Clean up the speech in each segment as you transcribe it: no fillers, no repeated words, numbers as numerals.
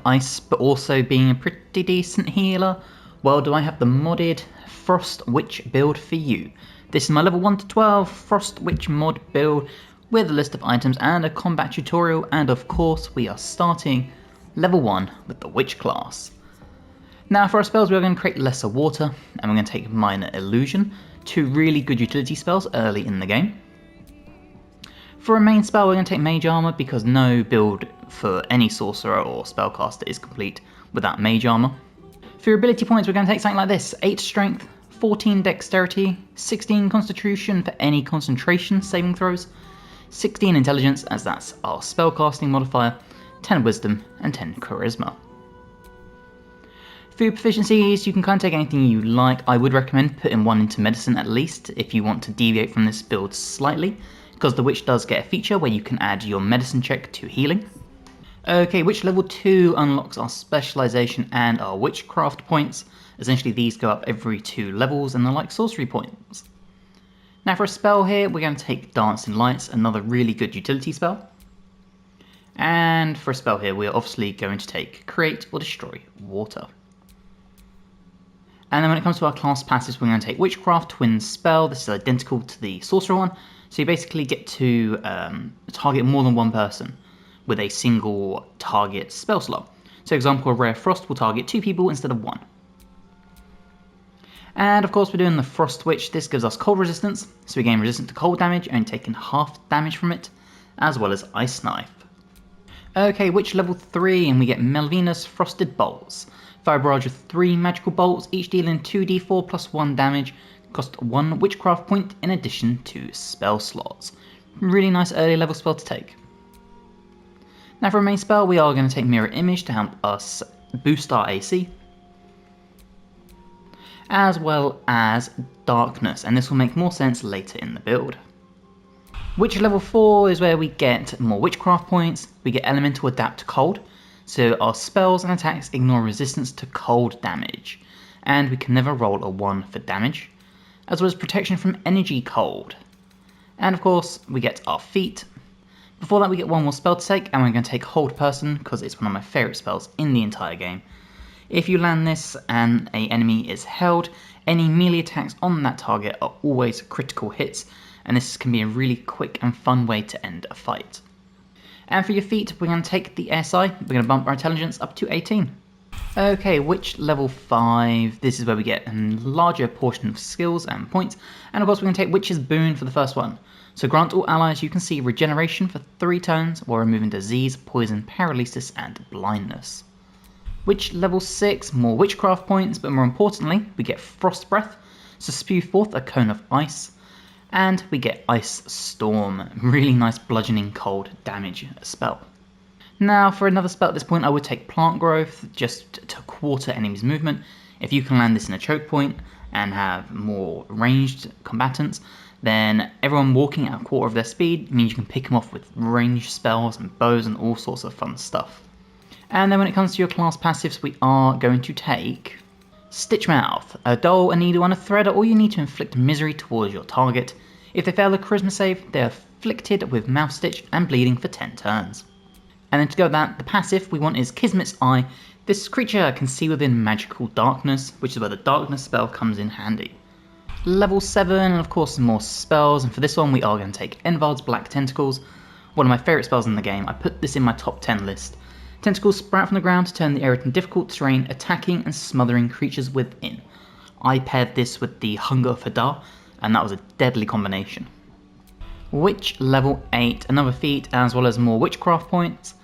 ice, but also being a pretty decent healer, well, do I have the modded Frost Witch build for you. This is my level 1 to 12 Frost Witch mod build with a list of items and a combat tutorial, and of course we are starting level 1 with the Witch class. Now for our spells we are going to create Lesser Water, and we're going to take Minor Illusion, two really good utility spells early in the game. For a main spell we're going to take Mage Armor, because no build for any sorcerer or spellcaster is complete without Mage Armor. For your ability points we're going to take something like this: 8 Strength, 14 Dexterity, 16 Constitution for any concentration saving throws, 16 Intelligence as that's our spellcasting modifier, 10 Wisdom and 10 Charisma. For your proficiencies, you can kind of take anything you like. I would recommend putting one into Medicine at least if you want to deviate from this build slightly, because the Witch does get a feature where you can add your Medicine check to healing. Okay, Witch level 2 unlocks our Specialization and our Witchcraft points. Essentially these go up every 2 levels and they're like sorcery points. Now for a spell here, we're going to take Dancing Lights, another really good utility spell. And for a spell here, we're obviously going to take Create or Destroy Water. And then when it comes to our class passives, we're going to take Witchcraft Twin Spell. This is identical to the Sorcerer one. So you basically get to target more than one person with a single target spell slot. So for example, a Rare Frost will target 2 people instead of 1. And of course we're doing the Frost Witch. This gives us cold resistance, so we gain resistance to cold damage, only taking half damage from it, as well as Ice Knife. Okay, Witch level 3, and we get Melvina's Frosted Bolts. Fire barrage of 3 magical bolts, each dealing 2d4 plus 1 damage, cost 1 Witchcraft point in addition to spell slots. Really nice early level spell to take. Now for a main spell, we are going to take Mirror Image to help us boost our AC, as well as Darkness, and this will make more sense later in the build. Witch level 4 is where we get more Witchcraft points. We get Elemental Adapt to Cold, so our spells and attacks ignore resistance to cold damage, and we can never roll a 1 for damage, as well as protection from energy cold. And of course we get our feat. Before that we get one more spell to take, and we're going to take Hold Person because it's one of my favourite spells in the entire game. If you land this and an enemy is held, any melee attacks on that target are always critical hits, and this can be a really quick and fun way to end a fight. And for your feat, we're going to take the SI, we're going to bump our intelligence up to 18. Okay, Witch level 5, this is where we get a larger portion of skills and points, and of course we're going to take Witch's Boon for the first one. So grant all allies you can see regeneration for 3 turns while removing disease, poison, paralysis and blindness. Witch level 6, more Witchcraft points, but more importantly we get Frost Breath, so spew forth a cone of ice, and we get Ice Storm, really nice bludgeoning cold damage spell. Now for another spell at this point I would take Plant Growth, just to quarter enemies' movement. If you can land this in a choke point and have more ranged combatants, then everyone walking at a quarter of their speed means you can pick them off with ranged spells and bows and all sorts of fun stuff. And then when it comes to your class passives, we are going to take Stitch Mouth. A doll, a needle and a thread are all you need to inflict misery towards your target. If they fail a charisma save, they are afflicted with Mouth Stitch and bleeding for 10 turns. And then to go with that, the passive we want is Kismet's Eye. This creature can see within magical darkness, which is where the darkness spell comes in handy. Level 7, and of course some more spells, and for this one we are going to take Envard's Black Tentacles, one of my favourite spells in the game. I put this in my top 10 list. Tentacles sprout from the ground to turn the area into difficult terrain, attacking and smothering creatures within. I paired this with the Hunger of Hadar, and that was a deadly combination. Witch level 8, another feat, as well as more Witchcraft points.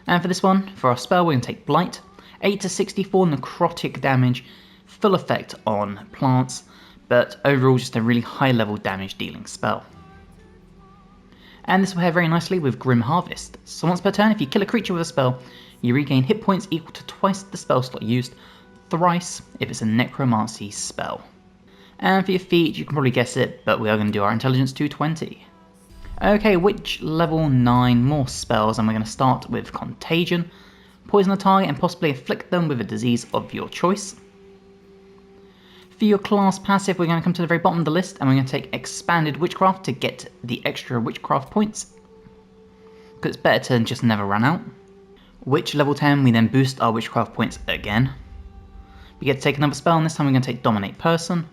And for this one, for our spell, we're going to take Blight, 8 to 64 necrotic damage, full effect on plants, but overall just a really high level damage dealing spell. And this will pair very nicely with Grim Harvest. So once per turn, if you kill a creature with a spell, you regain hit points equal to twice the spell slot used, thrice if it's a necromancy spell. And for your feat, you can probably guess it, but we are going to do our intelligence to 20. Okay, Witch level 9, more spells, and we're going to start with Contagion. Poison a target and possibly afflict them with a disease of your choice. For your class passive, we're going to come to the very bottom of the list, and we're going to take Expanded Witchcraft to get the extra Witchcraft points, because it's better to just never run out. Witch level 10, we then boost our witchcraft points again. We get to take another spell, and this time we're going to take Dominate Person.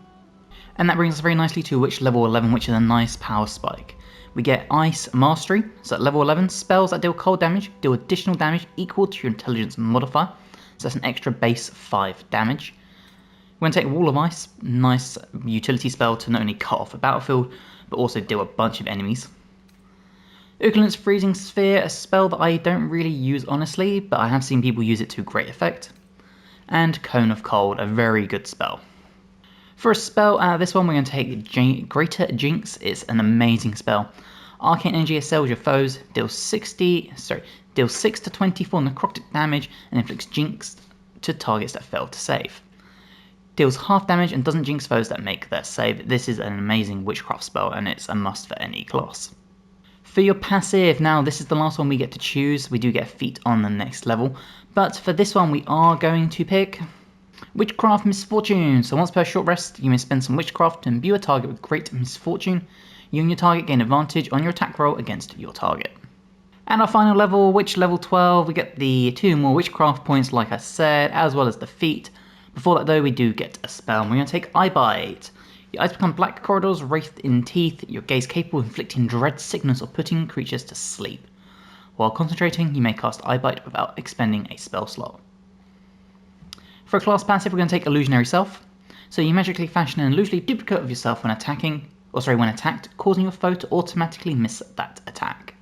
And that brings us very nicely to Witch level 11, which is a nice power spike. We get Ice Mastery, so at level 11, spells that deal cold damage deal additional damage equal to your intelligence modifier, so that's an extra base 5 damage. We're going to take Wall of Ice, nice utility spell to not only cut off a battlefield, but also deal a bunch of enemies. Ukulent's Freezing Sphere, a spell that I don't really use honestly, but I have seen people use it to great effect. And Cone of Cold, a very good spell. For a spell out of this one, we're going to take Greater Jinx. It's an amazing spell. Arcane Energy assails your foes, deals 6 to 24 necrotic damage, and inflicts Jinx to targets that fail to save. Deals half damage and doesn't jinx foes that make their save. This is an amazing witchcraft spell, and it's a must for any class. For your passive, now this is the last one we get to choose. We do get a feat on the next level, but for this one we are going to pick Witchcraft Misfortune. So once per short rest, you may spend some Witchcraft to imbue a target with great misfortune. You and your target gain advantage on your attack roll against your target. And our final level, Witch level 12, we get the 2 more Witchcraft points like I said, as well as the feat. Before that though, we do get a spell, and we're going to take Eye Bite. Your eyes become black corridors wreathed in teeth, your gaze capable of inflicting dread, sickness, or putting creatures to sleep. While concentrating, you may cast Eye Bite without expending a spell slot. For a class passive, we're going to take Illusionary Self. So you magically fashion an illusory duplicate of yourself when when attacked, causing your foe to automatically miss that attack.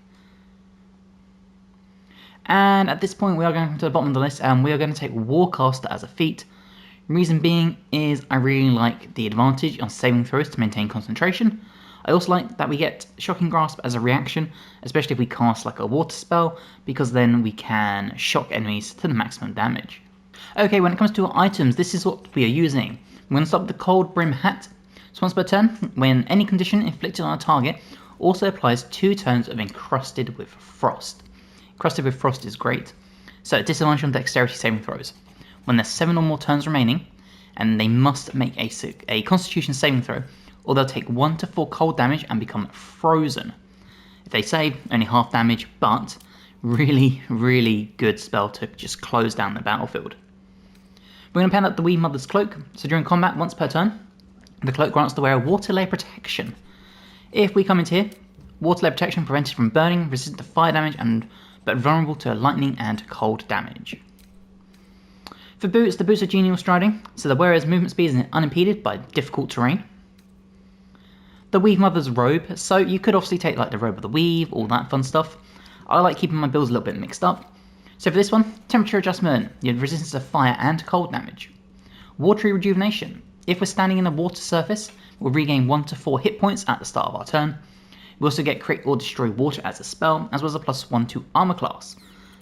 And at this point, we are going to the bottom of the list, and we are going to take Warcaster as a feat. Reason being is I really like the advantage on saving throws to maintain concentration. I also like that we get Shocking Grasp as a reaction, especially if we cast like a water spell, because then we can shock enemies to the maximum damage. Okay, when it comes to our items, this is what we are using. We're going to start with the Cold Brim Hat. So once per turn, when any condition inflicted on a target also applies 2 turns of Encrusted with Frost. Encrusted with Frost is great. So disadvantage on dexterity saving throws. When there's 7 or more turns remaining, and they must make a Constitution saving throw, or they'll take 1 to 4 cold damage and become frozen. If they save, only half damage, but really, really good spell to just close down the battlefield. We're going to pen up the Wee Mother's Cloak, so during combat once per turn, the cloak grants the wearer Water Layer Protection. If we come into here, Water Layer Protection prevented from burning, resistant to fire damage, but vulnerable to lightning and cold damage. For boots, the boots are genial striding, so the wearer's movement speed is unimpeded by difficult terrain. The Weave Mother's Robe, so you could obviously take like the Robe of the Weave, all that fun stuff. I like keeping my builds a little bit mixed up. So for this one, temperature adjustment, you have resistance to fire and cold damage. Watery Rejuvenation, if we're standing in a water surface, we'll regain 1 to 4 hit points at the start of our turn. We also get Create or Destroy Water as a spell, as well as a +1 to armor class.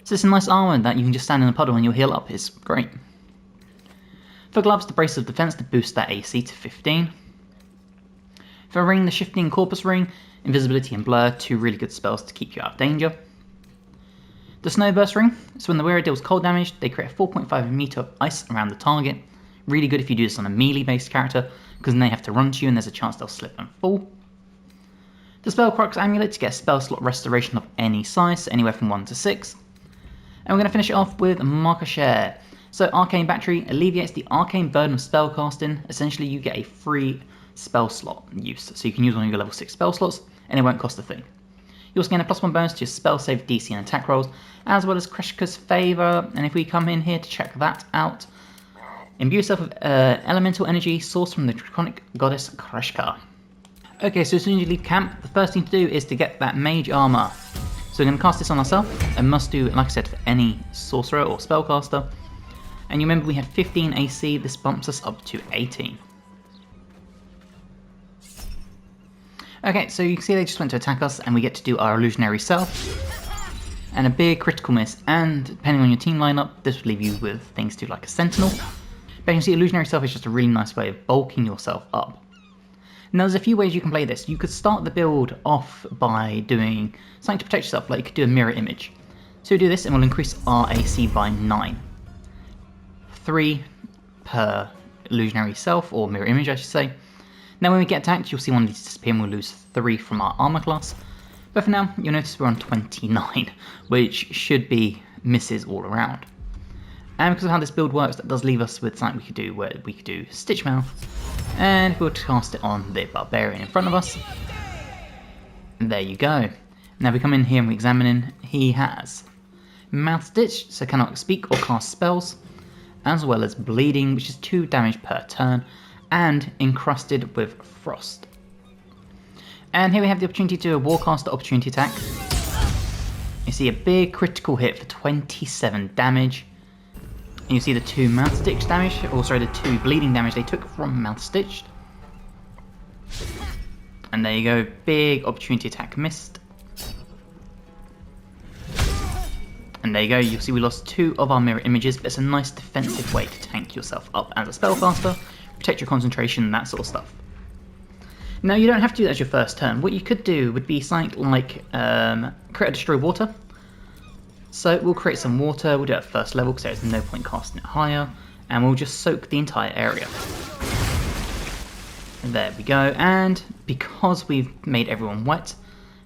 So this is a nice armor that you can just stand in a puddle and you'll heal up, it's great. For gloves, the Brace of Defense to boost that AC to 15. For a ring, the Shifting Corpus Ring, Invisibility and Blur, 2 really good spells to keep you out of danger. The Snowburst Ring, so when the wearer deals cold damage, they create a 4.5 meter of ice around the target. Really good if you do this on a melee based character, because then they have to run to you and there's a chance they'll slip and fall. The Spellcrux Amulet to get a spell slot restoration of any size, so anywhere from 1 to 6. And we're going to finish it off with Marker Share. So Arcane Battery alleviates the arcane burden of spellcasting. Essentially you get a free spell slot use, so you can use one of your level 6 spell slots and it won't cost a thing. You also gain a +1 bonus to your spell save DC and attack rolls, as well as Kreshka's Favour, and if we come in here to check that out, imbue yourself with elemental energy sourced from the draconic goddess Kreshka. Okay, so as soon as you leave camp, the first thing to do is to get that mage armor. So we're going to cast this on ourselves, and must do, like I said, for any sorcerer or spellcaster. And you remember we had 15 AC, this bumps us up to 18. Okay, so you can see they just went to attack us, and we get to do our Illusionary Self. And a big critical miss, and depending on your team lineup, this would leave you with things to do like a Sentinel. But you can see Illusionary Self is just a really nice way of bulking yourself up. Now there's a few ways you can play this. You could start the build off by doing something to protect yourself, like you could do a Mirror Image. So we do this and we'll increase our AC by 9. 3 per Illusionary Self, or Mirror Image I should say. Now when we get attacked, you'll see one of these disappear and we'll lose 3 from our armor class. But for now, you'll notice we're on 29, which should be misses all around. And because of how this build works, that does leave us with something we could do, where we could do Stitch Mouth, and we'll cast it on the barbarian in front of us. And there you go. Now we come in here and we examine him. He has Mouth Stitch, so cannot speak or cast spells, as well as Bleeding, which is 2 damage per turn, and Encrusted with Frost. And here we have the opportunity to do a Warcaster opportunity attack. You see a big critical hit for 27 damage. And you see the 2 Mouth Stitch damage, or sorry, the 2 bleeding damage they took from Mouth Stitched. And there you go, big opportunity attack missed. And there you go, you'll see we lost 2 of our mirror images, but it's a nice defensive way to tank yourself up as a spellcaster, protect your concentration, that sort of stuff. Now you don't have to do that as your first turn. What you could do would be something like create a Destroy Water. So we'll create some water, we'll do it at first level because there's no point casting it higher, and we'll just soak the entire area. And there we go, and because we've made everyone wet,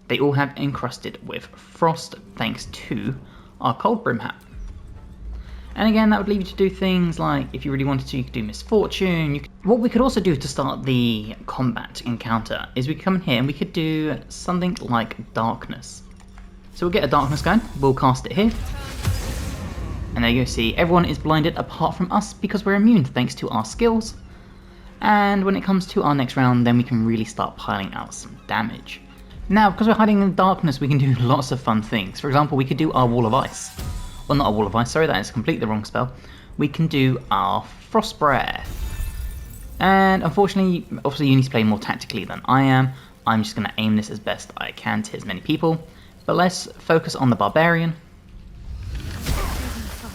they all have encrusted with frost thanks to our Cold Brim hat. And again, that would leave you to do things like, if you really wanted to, you could do Misfortune. What we could also do to start the combat encounter is we could come in here and we could do something like Darkness. So we'll get a Darkness going, we'll cast it here. And there you go, see, everyone is blinded apart from us because we're immune thanks to our skills. And when it comes to our next round, then we can really start piling out some damage. Now, because we're hiding in the darkness, we can do lots of fun things. For example, we could do our Wall of Ice. Well, not a Wall of Ice, sorry, that is completely the wrong spell. We can do our Frost Breath. And unfortunately, obviously you need to play more tactically than I am. I'm just going to aim this as best I can to hit as many people. But let's focus on the Barbarian.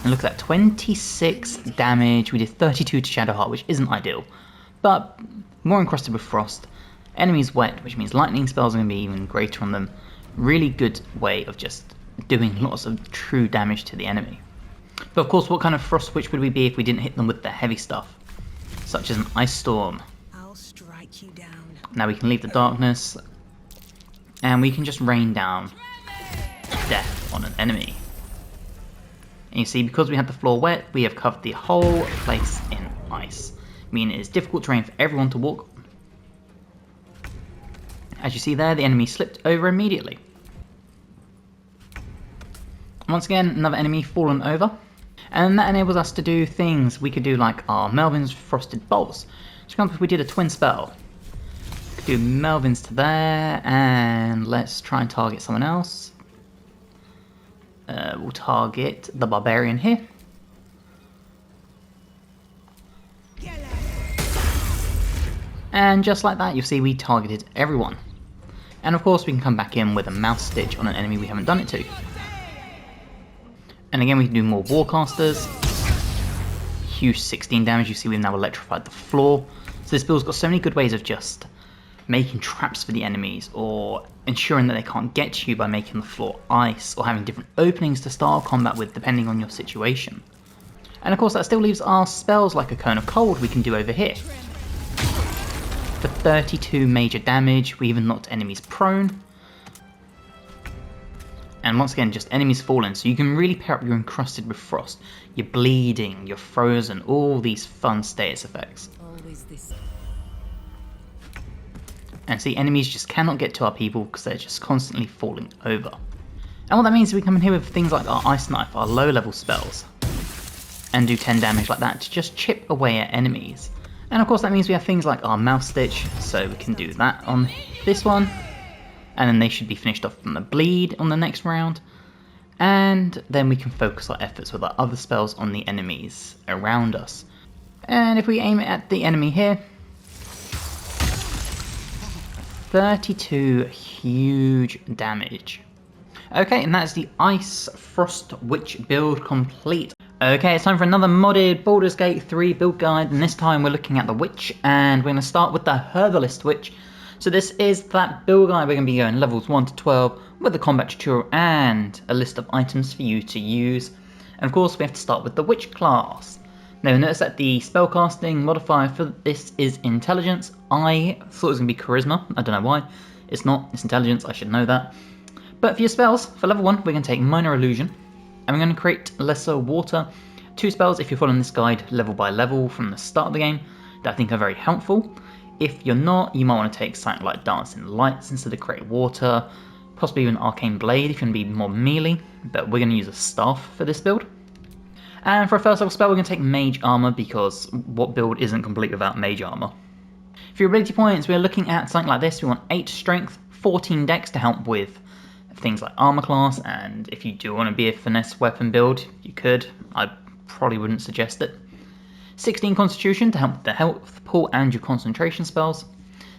And look at that, 26 damage. We did 32 to Shadowheart, which isn't ideal. But more encrusted with Frost. Enemies wet, which means lightning spells are going to be even greater on them. Really good way of just doing lots of true damage to the enemy. But of course, what kind of Frost Witch would we be if we didn't hit them with the heavy stuff? Such as an Ice Storm. I'll strike you down. Now we can leave the darkness. And we can just rain down death on an enemy. And you see, because we had the floor wet, we have covered the whole place in ice. Meaning it is difficult terrain for everyone to walk on. As you see there, the enemy slipped over immediately. Once again, another enemy fallen over. And that enables us to do things. We could do like our Melvin's Frosted Bolts. So for example, if we did a twin spell, we could do Melvin's to there, and let's try and target someone else. We'll target the Barbarian here. And just like that, you'll see we targeted everyone. And of course we can come back in with a Mouth Stitch on an enemy we haven't done it to. And again we can do more Warcasters. Huge 16 damage, you see we've now electrified the floor. So this build's got so many good ways of just making traps for the enemies, or ensuring that they can't get to you by making the floor ice, or having different openings to start combat with depending on your situation. And of course that still leaves our spells like a Cone of Cold we can do over here. For 32 major damage, we even knocked enemies prone. And once again, just enemies fallen, so you can really pair up your Encrusted with Frost, your Bleeding, your Frozen, all these fun status effects. Always this. And see, enemies just cannot get to our people because they're just constantly falling over. And what that means is we come in here with things like our Ice Knife, our low level spells, and do 10 damage like that to just chip away at enemies. And of course that means we have things like our Mouth Stitch, so we can do that on this one. And then they should be finished off from the bleed on the next round. And then we can focus our efforts with our other spells on the enemies around us. And if we aim it at the enemy here, 32 huge damage. Okay, and that's the Ice Frost Witch build complete. Okay, it's time for another modded Baldur's Gate 3 build guide, and this time we're looking at the Witch, and we're going to start with the Herbalist Witch. So this is that build guide. We're going to be going levels 1 to 12 with a combat tutorial and a list of items for you to use. And of course we have to start with the Witch class. Now notice that the spellcasting modifier for this is Intelligence. I thought it was going to be Charisma, I don't know why. It's not, it's Intelligence, I should know that. But for your spells, for level 1 we're going to take Minor Illusion. And we're going to create Lesser Water. 2 spells, if you're following this guide level by level from the start of the game, that I think are very helpful. If you're not, you might want to take something like Dancing Lights instead of Create Water, possibly even Arcane Blade if you want to be more melee, but we're going to use a Staff for this build. And for a first level spell, we're going to take Mage Armor, because what build isn't complete without Mage Armor? For your ability points, we're looking at something like this. We want 8 Strength, 14 Dex to help with things like Armor Class, and if you do want to be a Finesse weapon build, you could. I probably wouldn't suggest it. 16 Constitution to help with the health pool and your concentration spells.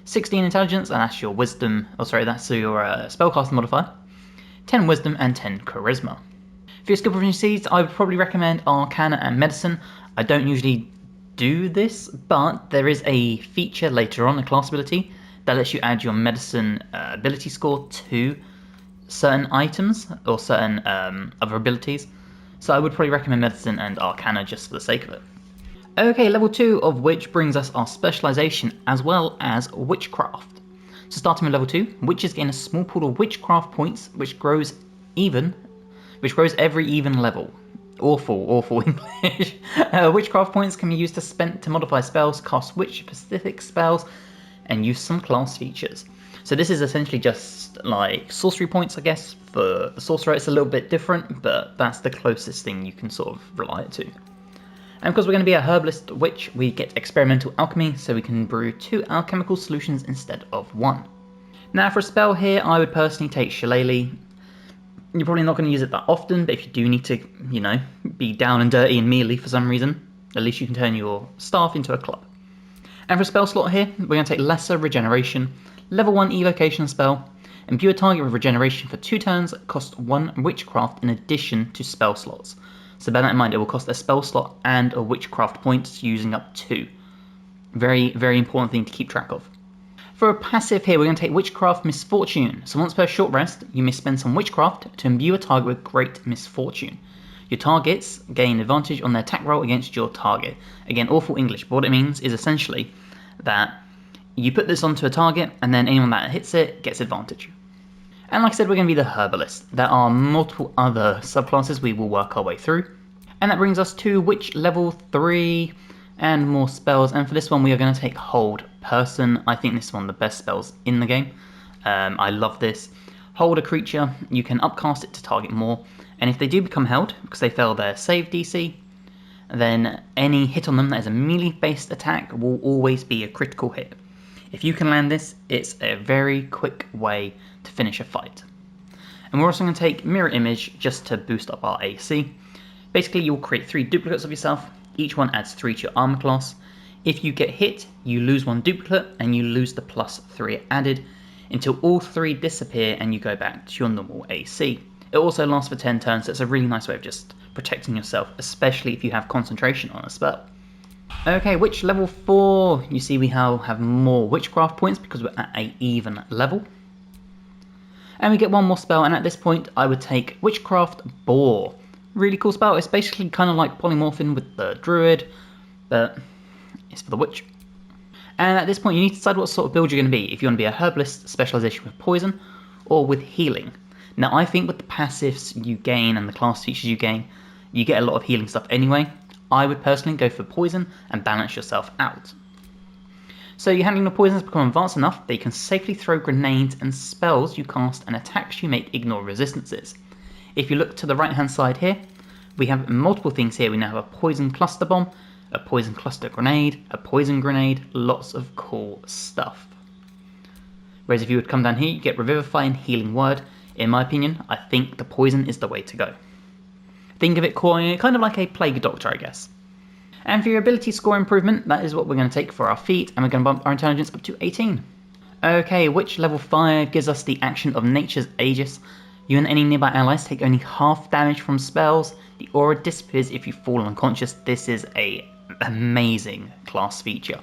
16 Intelligence, and that's your Wisdom, that's your Spellcasting modifier. 10 Wisdom and 10 Charisma. For your skill proficiencies, I would probably recommend Arcana and Medicine. I don't usually do this, but there is a feature later on, a class ability, that lets you add your Medicine ability score to certain items or certain other abilities. So I would probably recommend Medicine and Arcana just for the sake of it. Okay, level 2 of which brings us our specialization as well as Witchcraft. So starting with level 2, witches gain a small pool of Witchcraft points which grows every even level. Awful English. Witchcraft points can be used to modify spells, cast witch-specific spells, and use some class features. So this is essentially just like sorcery points, I guess. For the sorcerer, it's a little bit different, but that's the closest thing you can sort of rely it to. And because we're going to be a herbalist witch, we get experimental alchemy, so we can brew 2 alchemical solutions instead of 1. Now for a spell here, I would personally take Shillelagh. You're probably not going to use it that often, but if you do need to, be down and dirty and melee for some reason, at least you can turn your staff into a club. And for a spell slot here, we're going to take Lesser Regeneration, level 1 evocation spell, imbue a target with regeneration for 2 turns, cost 1 witchcraft in addition to spell slots. So bear that in mind, it will cost a spell slot and a witchcraft point, using up 2. Very, very important thing to keep track of. For a passive here, we're going to take Witchcraft Misfortune. So once per short rest, you may spend some Witchcraft to imbue a target with Great Misfortune. Your targets gain advantage on their attack roll against your target. Again, awful English, but what it means is essentially that you put this onto a target, and then anyone that hits it gets advantage. And like I said, we're going to be the Herbalist. There are multiple other subclasses we will work our way through. And that brings us to Witch level 3 and more spells. And for this one, we are going to take Hold Person. I think this is one of the best spells in the game. I love this. Hold a creature, you can upcast it to target more. And if they do become held, because they fail their save DC, then any hit on them that is a melee-based attack will always be a critical hit. If you can land this, it's a very quick way to finish a fight. And we're also going to take Mirror Image just to boost up our AC. Basically, you'll create 3 duplicates of yourself. Each one adds 3 to your armor class. If you get hit, you lose 1 duplicate and you lose the +3 added until all 3 disappear and you go back to your normal AC. It also lasts for 10 turns, so it's a really nice way of just protecting yourself, especially if you have concentration on a spell. Okay, Witch level 4. You see we have more Witchcraft points because we're at an even level. And we get 1 more spell, and at this point I would take Witchcraft Boar. Really cool spell. It's basically kind of like polymorphing with the Druid, but it's for the Witch. And at this point you need to decide what sort of build you're going to be. If you want to be a Herbalist, specialization with Poison, or with Healing. Now I think with the passives you gain and the class features you gain, you get a lot of healing stuff anyway. I would personally go for Poison and balance yourself out. So your handling of poison has become advanced enough that you can safely throw grenades and spells you cast and attacks you make ignore resistances. If you look to the right hand side here, we have multiple things here. We now have a Poison Cluster Bomb, a Poison Cluster Grenade, a Poison Grenade, lots of cool stuff. Whereas if you would come down here, you get Revivify and Healing Word. In my opinion, I think the poison is the way to go. Think of it kind of like a Plague Doctor, I guess. And for your ability score improvement, that is what we're going to take for our feat, and we're going to bump our intelligence up to 18. Okay, Witch level 5 gives us the action of Nature's Aegis. You and any nearby allies take only half damage from spells. The aura disappears if you fall unconscious. This is an amazing class feature.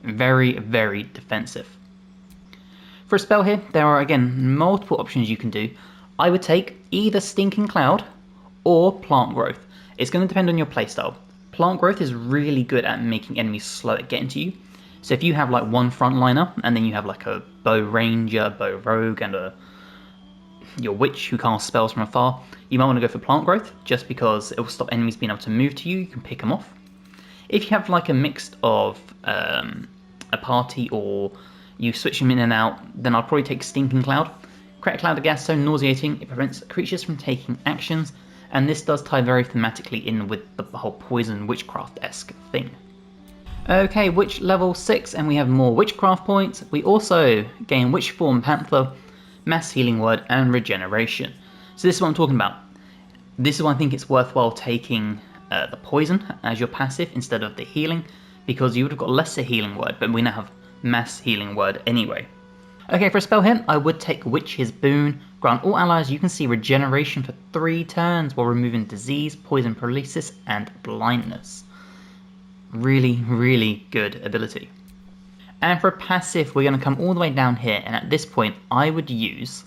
Very, very defensive. For a spell here, there are again multiple options you can do. I would take either Stinking Cloud or Plant Growth. It's going to depend on your playstyle. Plant Growth is really good at making enemies slow at getting to you. So if you have like one frontliner and then you have like a bow ranger, bow rogue, and a your witch who casts spells from afar, you might want to go for plant growth, just because it will stop enemies being able to move to you. You can pick them off. If you have like a mix of a party, or you switch them in and out, then I'll probably take Stinking Cloud. Create a cloud of gas so nauseating it prevents creatures from taking actions, and this does tie very thematically in with the whole poison witchcraft-esque thing. Okay, witch level 6, and we have more witchcraft points. We also gain witch form panther, mass healing word, and regeneration. So this is what I'm talking about. This is why I think it's worthwhile taking the poison as your passive instead of the healing, because you would have got lesser healing word, but we now have mass healing word anyway. Okay, for a spell hit, I would take Witch's Boon. Grant all allies you can see regeneration for 3 turns while removing disease, poison paralysis, and blindness. Really, really good ability. And for a passive, we're going to come all the way down here, and at this point, I would use...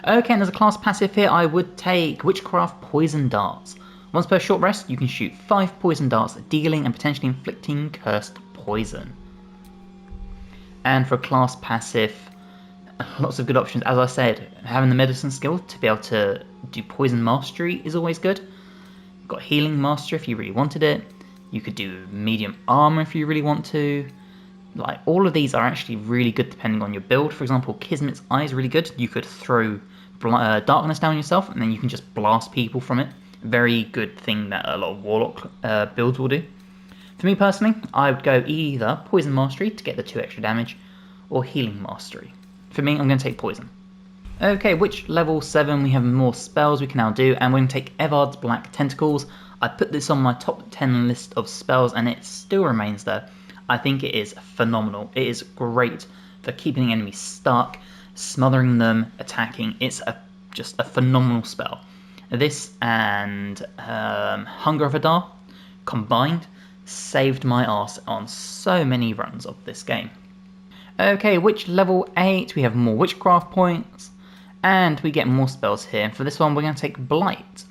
Okay, and as a class passive here, I would take Witchcraft Poison Darts. Once per short rest, you can shoot 5 poison darts, dealing and potentially inflicting cursed poison. And for a class passive, lots of good options. As I said, having the medicine skill to be able to do poison mastery is always good. Got healing mastery if you really wanted it. You could do medium armor if you really want to. Like, all of these are actually really good depending on your build. For example, Kismet's Eye is really good. You could throw darkness down yourself and then you can just blast people from it. Very good thing that a lot of Warlock builds will do. For me personally, I would go either Poison Mastery to get the 2 extra damage, or Healing Mastery. For me, I'm going to take Poison. Okay, Witch level 7, we have more spells we can now do, and we're going to take Evard's Black Tentacles. I put this on my top 10 list of spells and it still remains there. I think it is phenomenal. It is great for keeping enemies stuck, smothering them, attacking. It's just a phenomenal spell. This and Hunger of Adar combined saved my arse on so many runs of this game. Okay, Witch level 8, we have more Witchcraft points, and we get more spells here. For this one, we're going to take Blight.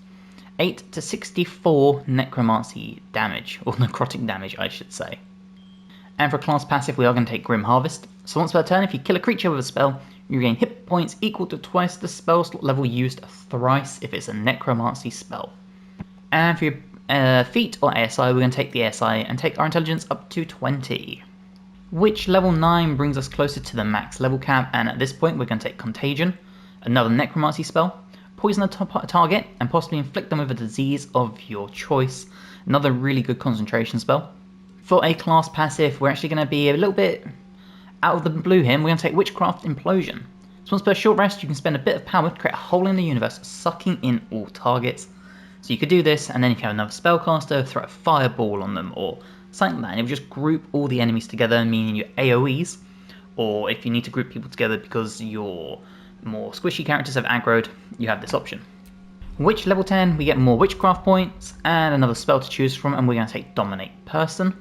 8 to 64 necromancy damage, or necrotic damage, I should say. And for class passive, we are going to take Grim Harvest. So once per turn, if you kill a creature with a spell, you gain hit points equal to twice the spell slot level used, thrice if it's a necromancy spell. And for your feat or ASI, we're going to take the ASI and take our intelligence up to 20. Witch level 9 brings us closer to the max level cap, and at this point we're going to take Contagion, another necromancy spell, poison a target and possibly inflict them with a disease of your choice, another really good concentration spell. For a class passive, we're actually going to be a little bit out of the blue here, and we're going to take Witchcraft Implosion. So once per short rest, you can spend a bit of power to create a hole in the universe, sucking in all targets. So you could do this, and then if you have another spellcaster, throw a fireball on them, or something like that, and it will just group all the enemies together, meaning your AoEs, or if you need to group people together because your more squishy characters have aggroed, you have this option. Witch level 10, we get more Witchcraft points, and another spell to choose from, and we're going to take Dominate Person.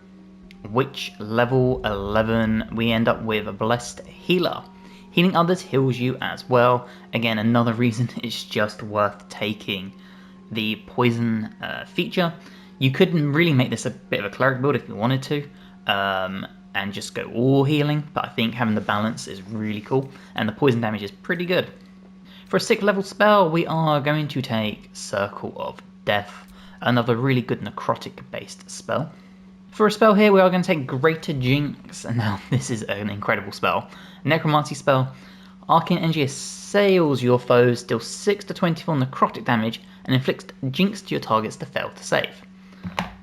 Witch level 11, we end up with a Blessed Healer. Healing others heals you as well. Again, another reason it's just worth taking the poison feature. You could really make this a bit of a cleric build if you wanted to, and just go all healing, but I think having the balance is really cool, and the poison damage is pretty good. For a 6th level spell, we are going to take Circle of Death, another really good necrotic based spell. For a spell here, we are going to take Greater Jinx, and now this is an incredible spell. Necromancy spell. Arcane Energy assails your foes, deals 6 to 24 necrotic damage, and inflicts Jinx to your targets to fail to save.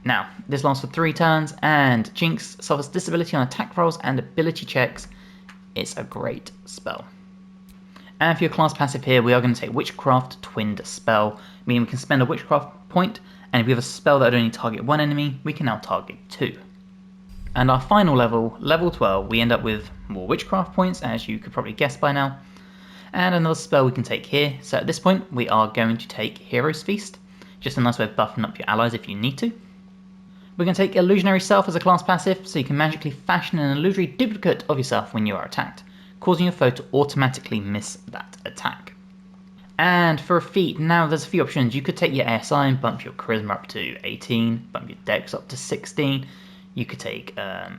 Now, this lasts for 3 turns, and Jinx suffers disability on attack rolls and ability checks. It's a great spell. And for your class passive here, we are going to take Witchcraft Twinned Spell, meaning we can spend a Witchcraft point, and if we have a spell that would only target 1 enemy, we can now target 2. And our final level, level 12, we end up with more Witchcraft points, as you could probably guess by now, and another spell we can take here. So at this point, we are going to take Hero's Feast, just a nice way of buffing up your allies if you need to. We're going to take Illusionary Self as a class passive, so you can magically fashion an illusory duplicate of yourself when you are attacked, causing your foe to automatically miss that attack. And for a feat, now there's a few options. You could take your ASI and bump your Charisma up to 18, bump your Dex up to 16. You could take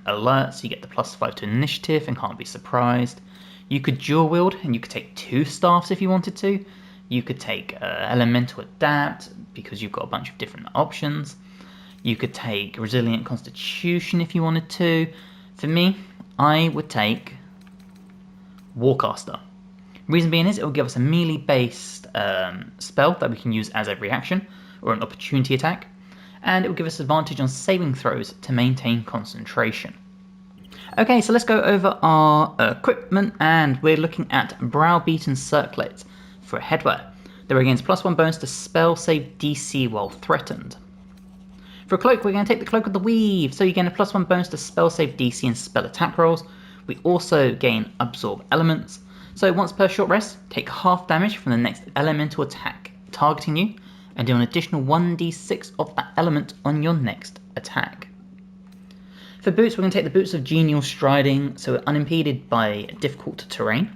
Alert, so you get the +5 to Initiative and can't be surprised. You could dual wield, and you could take 2 staffs if you wanted to. You could take Elemental Adapt because you've got a bunch of different options. You could take Resilient Constitution if you wanted to. For me, I would take Warcaster. Reason being is it will give us a melee based spell that we can use as a reaction or an opportunity attack, and it will give us advantage on saving throws to maintain concentration. Okay, so let's go over our equipment, and we're looking at Browbeaten Circlet for headwear. They're against +1 bonus to spell save DC while threatened. For a cloak, we're going to take the Cloak of the Weave, so you gain a +1 bonus to spell save DC and spell attack rolls. We also gain Absorb Elements, so once per short rest, take half damage from the next elemental attack targeting you, and do an additional 1d6 of that element on your next attack. For boots, we're going to take the Boots of Genial Striding, so we're unimpeded by difficult terrain.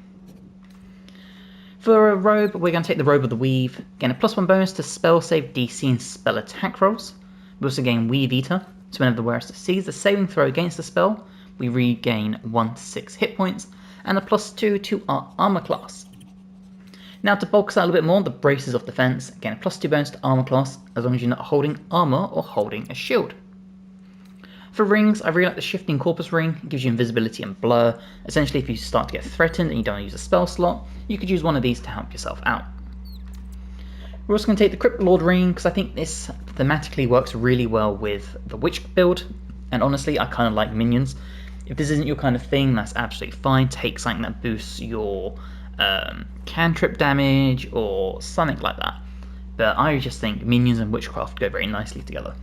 For a robe, we're going to take the Robe of the Weave, gain a +1 bonus to spell save DC and spell attack rolls. We also gain Weave Eater, so whenever the wearer succeeds a saving throw against the spell, we regain 1 to 6 hit points, and a +2 to our armor class. Now to bulk us out a little bit more, the Braces of Defense, again a +2 bonus to armor class, as long as you're not holding armor or holding a shield. For rings, I really like the Shifting Corpus ring. It gives you invisibility and blur. Essentially, if you start to get threatened and you don't want to use a spell slot, you could use one of these to help yourself out. We're also going to take the Crypt Lord ring, because I think this thematically works really well with the Witch build, and honestly, I kind of like minions. If this isn't your kind of thing, that's absolutely fine. Take something that boosts your cantrip damage or something like that. But I just think minions and witchcraft go very nicely together.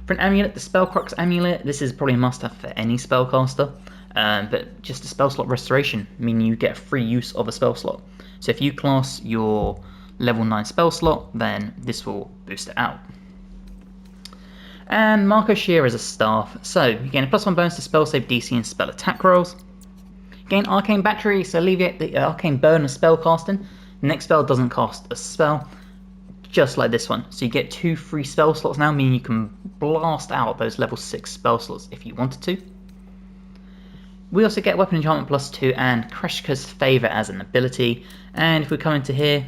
For an amulet, the Spellcrux amulet, this is probably a must-have for any spellcaster, but just a spell slot restoration, meaning you get free use of a spell slot. So if you class your level 9 spell slot, then this will boost it out. And Marco Shear is a staff, so you gain a +1 bonus to spell save DC and spell attack rolls. Gain Arcane Battery, so alleviate the arcane burden of spell casting. The next spell doesn't cast a spell, just like this one. So you get 2 free spell slots now, meaning you can blast out those level 6 spell slots if you wanted to. We also get Weapon Enchantment +2 and Kreshka's Favour as an ability. And if we come into here,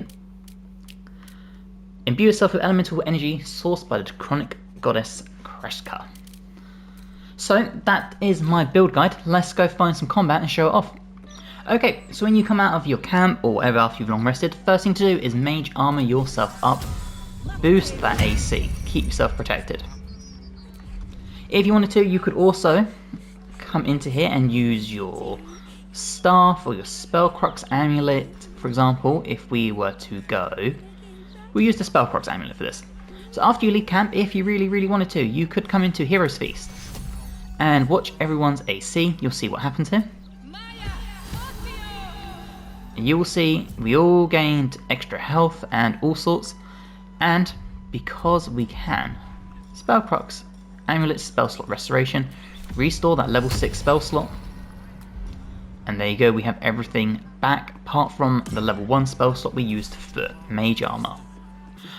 imbue yourself with elemental energy sourced by the chronic goddess Kreshka. So that is my build guide. Let's go find some combat and show it off. Okay, so when you come out of your camp or whatever after you've long rested, first thing to do is mage armor yourself up, boost that AC, keep yourself protected. If you wanted to, you could also come into here and use your staff or your Spellcrux amulet, for example. If we were to go, we'll use the Spellcrux amulet for this. So after you leave camp, if you really wanted to, you could come into Hero's Feast and watch everyone's AC. You'll see what happens here. You will see we all gained extra health and all sorts, and because we can, Spellcrux amulet spell slot restoration, restore that level 6 spell slot, and there you go, we have everything back apart from the level 1 spell slot we used for mage armor.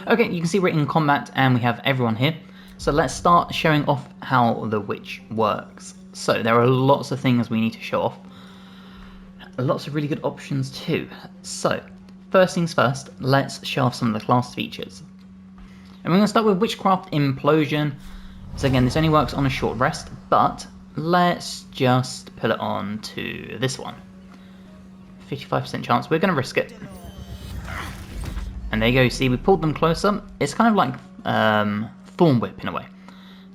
Okay, you can see we're in combat and we have everyone here, so let's start showing off how the witch works. So there are lots of things we need to show off, lots of really good options too. So first things first, let's show off some of the class features. And we're going to start with Witchcraft Implosion. So again, this only works on a short rest, but let's just put it on to this one. 55% chance, we're going to risk it. And there you go, you see we pulled them closer. It's kind of like Thorn Whip in a way.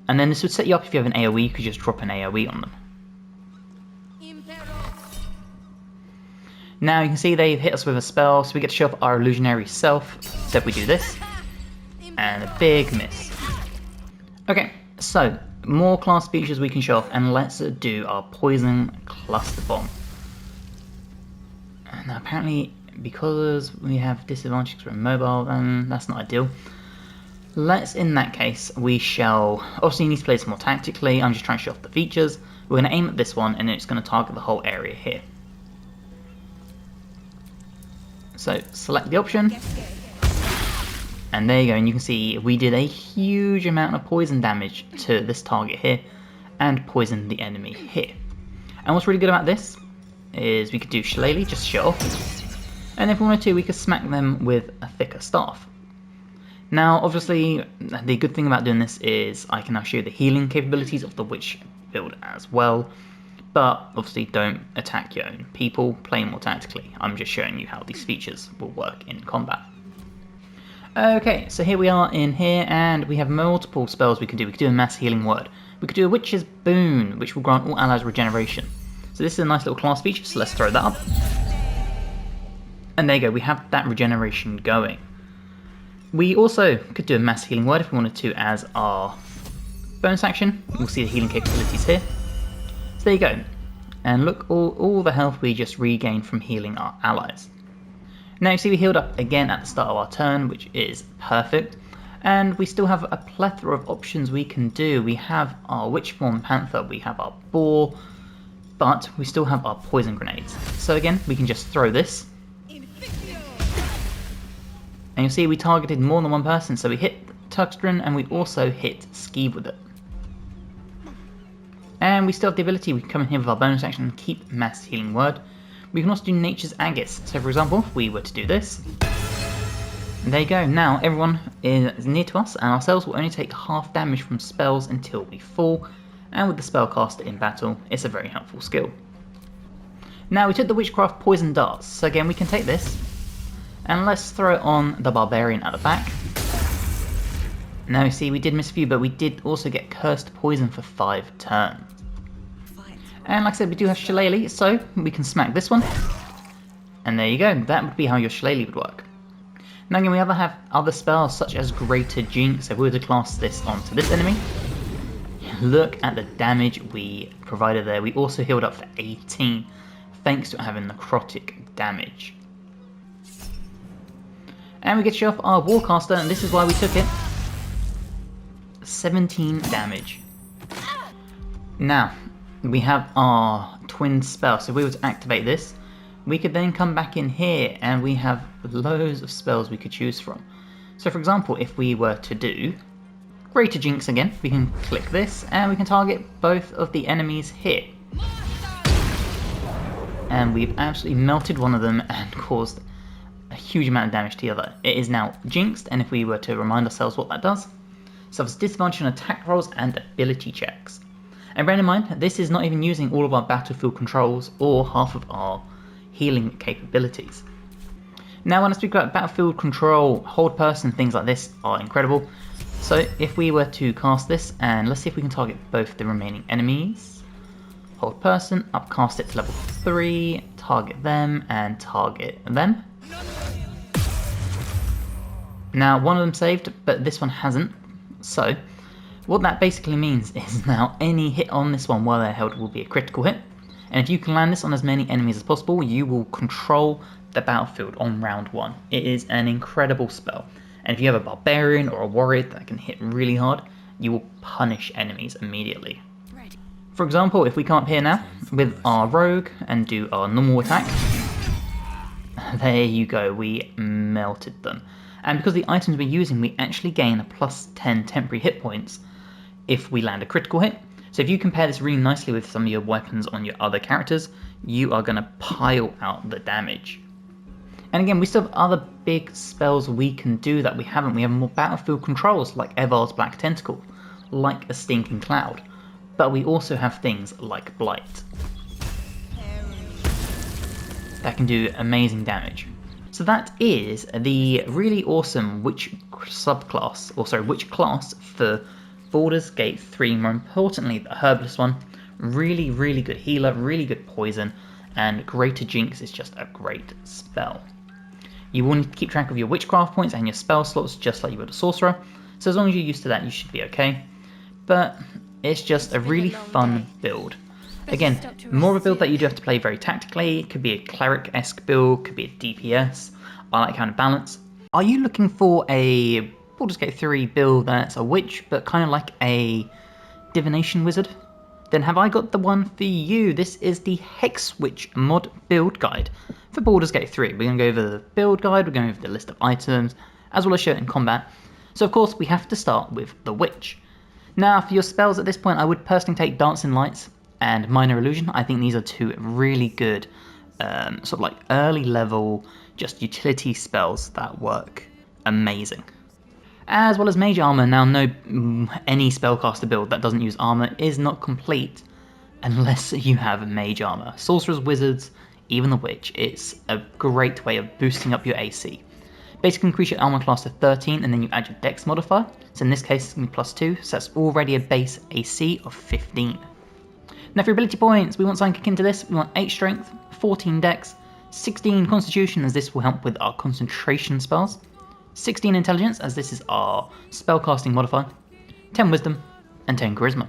And then this would set you up if you have an AoE, you could just drop an AoE on them. Now you can see they've hit us with a spell, so we get to show off our illusionary self. So if we do this, and a big miss. Okay, so more class features we can show off, and let's do our Poison Cluster Bomb. Now apparently, because we have disadvantage because we're mobile, then that's not ideal. Let's, in that case, we shall, obviously you need to play this more tactically, I'm just trying to show off the features. We're going to aim at this one, and it's going to target the whole area here. So select the option, and there you go, and you can see we did a huge amount of poison damage to this target here, and poisoned the enemy here. And what's really good about this is we could do Shillelagh, just show off. And if we wanted to, we could smack them with a thicker staff. Now, obviously, the good thing about doing this is I can now show you the healing capabilities of the witch build as well. But obviously don't attack your own people, play more tactically. I'm just showing you how these features will work in combat. Okay, so here we are in here, and we have multiple spells we can do. We could do a mass healing word. We could do a witch's boon, which will grant all allies regeneration. So this is a nice little class feature, so let's throw that up. And there you go, we have that regeneration going. We also could do a mass healing word if we wanted to as our bonus action. We'll see the healing capabilities here. So there you go. And look, all the health we just regained from healing our allies. Now you see we healed up again at the start of our turn, which is perfect. And we still have a plethora of options we can do. We have our Witchborn Panther, we have our Boar, but we still have our poison grenades. So again, we can just throw this. And you'll see we targeted more than one person, so we hit Tuxtrin and we also hit Skeeb with it. And we still have the ability, we can come in here with our bonus action and keep mass healing word. We can also do Nature's Aegis. So for example, if we were to do this, there you go. Now everyone is near to us and ourselves will only take half damage from spells until we fall. And with the spellcaster in battle, it's a very helpful skill. Now we took the Witchcraft Poison Darts. So again, we can take this and let's throw it on the Barbarian at the back. Now you see we did miss a few, but we did also get Cursed Poison for 5 turns. And like I said, we do have Shillelagh, so we can smack this one. And there you go, that would be how your Shillelagh would work. Now again, we have other spells such as Greater Jinx. If we were to class this onto this enemy, look at the damage we provided there. We also healed up for 18, thanks to having necrotic damage. And we get to show off our Warcaster, and this is why we took it. 17 damage. Now, we have our twin spell, so if we were to activate this, we could then come back in here and we have loads of spells we could choose from. So for example, if we were to do Greater Jinx again, we can click this and we can target both of the enemies here. And we've absolutely melted one of them and caused a huge amount of damage to the other. It is now jinxed, and if we were to remind ourselves what that does, suffers disadvantage on attack rolls and ability checks. And bear in mind, this is not even using all of our battlefield controls or half of our healing capabilities. Now when I speak about battlefield control, hold person, things like this are incredible. So if we were to cast this, and let's see if we can target both the remaining enemies. Hold person, upcast it to level 3, target them, and target them. Now one of them saved, but this one hasn't. So what that basically means is now any hit on this one while they're held will be a critical hit. And if you can land this on as many enemies as possible, you will control the battlefield on round 1. It is an incredible spell. And if you have a Barbarian or a Warrior that can hit really hard, you will punish enemies immediately. For example, if we come up here now with our Rogue and do our normal attack, there you go, we melted them. And because the items we're using, we actually gain a plus 10 temporary hit points if we land a critical hit. So if you compare this really nicely with some of your weapons on your other characters, you are going to pile out the damage. And again, we still have other big spells we can do that we haven't. We have more battlefield controls like Evar's Black Tentacle, like a Stinking Cloud. But we also have things like Blight that can do amazing damage. So that is the really awesome witch class for Baldur's Gate 3, more importantly the Herbalist one. Really, really good healer, really good poison, and Greater Jinx is just a great spell. You will need to keep track of your witchcraft points and your spell slots just like you would a sorcerer, so as long as you're used to that you should be okay. But it's just a really fun build. Again, more of a build that you do have to play very tactically. It could be a cleric-esque build, could be a DPS. I like kind of balance. Are you looking for a Baldur's Gate 3 build that's a witch, but kind of like a divination wizard? Then have I got the one for you. This is the Hex Witch mod build guide for Baldur's Gate 3. We're going to go over the build guide, we're going over the list of items, as well as show it in combat. So of course we have to start with the witch. Now for your spells at this point, I would personally take Dancing Lights and Minor Illusion. I think these are two really good sort of like early level, just utility spells that work amazing. As well as mage armor. Now, no, any spellcaster build that doesn't use armor is not complete unless you have mage armor. Sorcerers, wizards, even the witch, it's a great way of boosting up your AC. Basically increase your armor class to 13 and then you add your dex modifier. So in this case it's going to be +2, so that's already a base AC of 15. Now for ability points, we want something akin to this. We want 8 strength, 14 dex, 16 constitution, as this will help with our concentration spells, 16 intelligence, as this is our spellcasting modifier, 10 wisdom, and 10 charisma.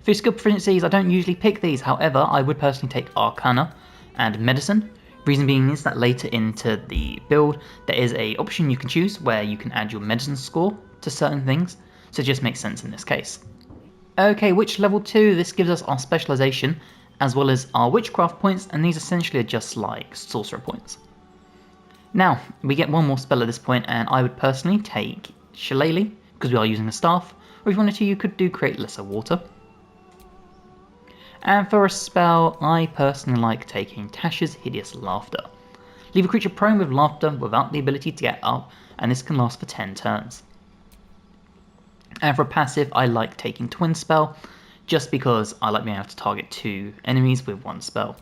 For skill proficiencies, I don't usually pick these, however I would personally take arcana and medicine. Reason being is that later into the build there is a option you can choose where you can add your medicine score to certain things, so it just makes sense in this case. Okay, witch level 2, this gives us our specialization as well as our witchcraft points, and these essentially are just like sorcerer points. Now, we get one more spell at this point, and I would personally take Shillelagh because we are using a staff, or if you wanted to you could do Create Lesser Water. And for a spell, I personally like taking Tasha's Hideous Laughter. Leave a creature prone with laughter without the ability to get up, and this can last for 10 turns. And for a passive, I like taking Twin Spell, just because I like being able to target 2 enemies with 1 spell.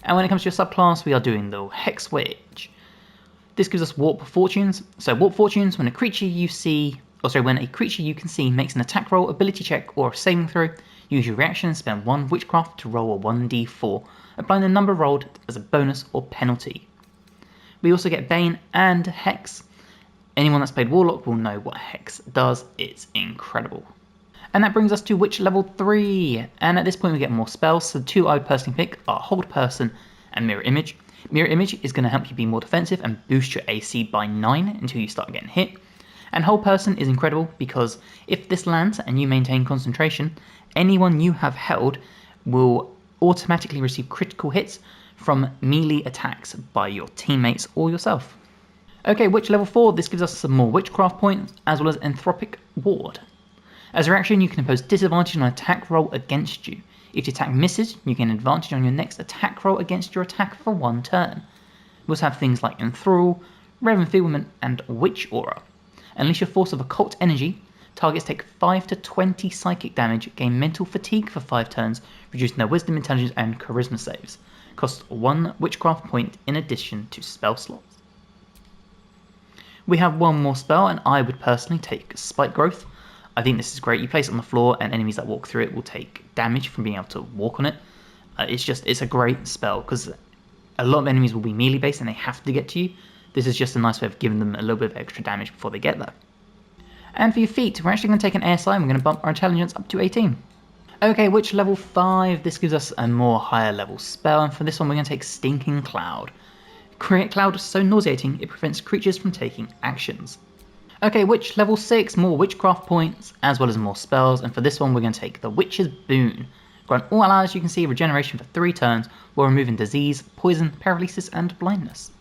And when it comes to your subclass, we are doing the Hex Witch. This gives us Warp Fortunes. So Warp Fortunes, when a creature you can see makes an attack roll, ability check, or a saving throw, use your reaction and spend 1 witchcraft to roll a 1d4, applying the number rolled as a bonus or penalty. We also get Bane and Hex. Anyone that's played Warlock will know what Hex does, it's incredible. And that brings us to Witch level 3, and at this point we get more spells, so the 2 I would personally pick are Hold Person and Mirror Image. Mirror Image is going to help you be more defensive and boost your AC by 9 until you start getting hit. And Hold Person is incredible because if this lands and you maintain concentration, anyone you have held will automatically receive critical hits from melee attacks by your teammates or yourself. Okay, Witch level 4, this gives us some more witchcraft points as well as Anthropic Ward. As a reaction, you can impose disadvantage on an attack roll against you. If the attack misses, you gain advantage on your next attack roll against your attack for 1 turn. We also have things like Enthrall, Rare Enfeeblement, and Witch Aura. Unleash your force of occult energy. Targets take 5 to 20 psychic damage, gain mental fatigue for 5 turns, reducing their wisdom, intelligence, and charisma saves. Costs 1 witchcraft point in addition to spell slots. We have one more spell, and I would personally take Spike Growth. I think this is great. You place it on the floor, and enemies that walk through it will take damage from being able to walk on it. It's a great spell because a lot of enemies will be melee based and they have to get to you. This is just a nice way of giving them a little bit of extra damage before they get there. And for your feat, we're actually going to take an ASI and we're going to bump our intelligence up to 18. Okay, Witch level 5, this gives us a more higher level spell, and for this one we're going to take Stinking Cloud. Create Cloud so nauseating it prevents creatures from taking actions. Okay, Witch level 6, more witchcraft points as well as more spells, and for this one we're going to take the Witch's Boon. Grant all allies you can see regeneration for 3 turns while removing disease, poison, paralysis and blindness.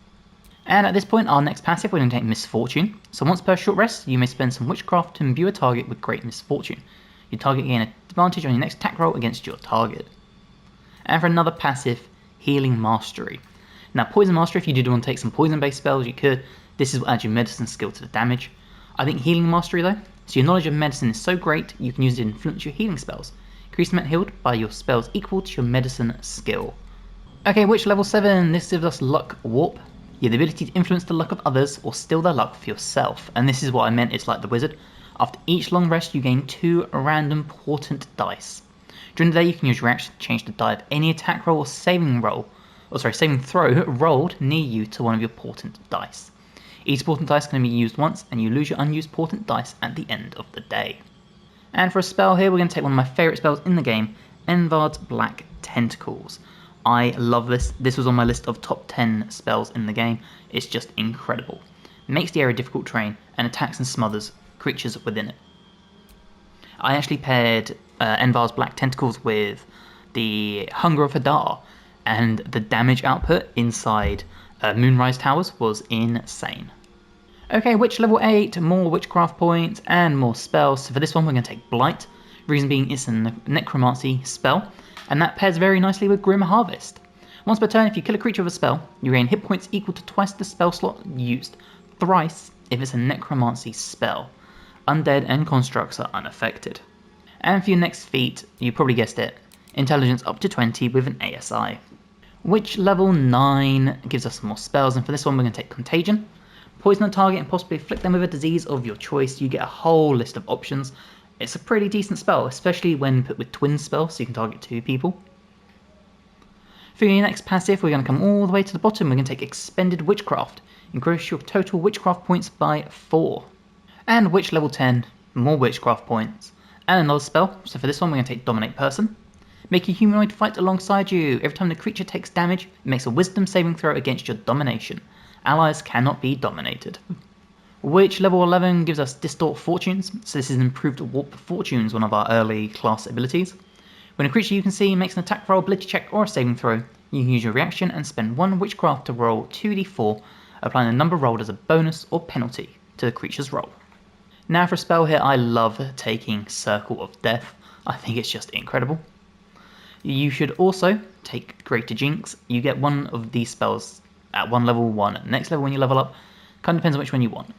And at this point, our next passive, we're going to take Misfortune. So once per short rest, you may spend some witchcraft to imbue a target with great misfortune. Your target gain advantage on your next attack roll against your target. And for another passive, Healing Mastery. Now Poison Mastery, if you did want to take some poison based spells, you could. This is what adds your medicine skill to the damage. I think Healing Mastery though, so your knowledge of medicine is so great, you can use it to influence your healing spells. Increase the amount healed by your spells equal to your medicine skill. Okay, Witch level 7, this gives us Luck Warp. You have the ability to influence the luck of others or steal their luck for yourself, and this is what I meant, it's like the wizard. After each long rest you gain 2 random portent dice. During the day you can use your reaction to change the die of any attack roll or saving throw rolled near you to one of your portent dice. Each portent dice can be used once and you lose your unused portent dice at the end of the day. And for a spell here we're going to take one of my favourite spells in the game, Envard's Black Tentacles. I love this. This was on my list of top 10 spells in the game. It's just incredible. It makes the area difficult terrain and attacks and smothers creatures within it. I actually paired Envar's Black Tentacles with the Hunger of Hadar, and the damage output inside Moonrise Towers was insane. Okay, Witch level 8, more witchcraft points and more spells. So for this one we're going to take Blight. Reason being it's a necromancy spell, and that pairs very nicely with Grim Harvest. Once per turn, if you kill a creature with a spell, you gain hit points equal to twice the spell slot used, thrice if it's a necromancy spell. Undead and constructs are unaffected. And for your next feat, you probably guessed it, intelligence up to 20 with an ASI. Witch level 9 gives us some more spells, and for this one we're going to take Contagion. Poison a target and possibly afflict them with a disease of your choice. You get a whole list of options. It's a pretty decent spell, especially when put with twin spells, so you can target 2 people. For your next passive, we're going to come all the way to the bottom. We're going to take Expended Witchcraft. Increase your total Witchcraft points by 4. And Witch level 10, more Witchcraft points. And another spell, so for this one we're going to take Dominate Person. Make a humanoid fight alongside you. Every time the creature takes damage, it makes a wisdom saving throw against your domination. Allies cannot be dominated. Witch level 11 gives us Distort Fortunes, so this is an improved Warp Fortunes, one of our early class abilities. When a creature you can see makes an attack roll, ability check, or a saving throw, you can use your reaction and spend 1 Witchcraft to roll 2d4, applying the number rolled as a bonus or penalty to the creature's roll. Now for a spell here, I love taking Circle of Death. I think it's just incredible. You should also take Greater Jinx. You get one of these spells at one level, one at the next level when you level up. Kind of depends on which one you want.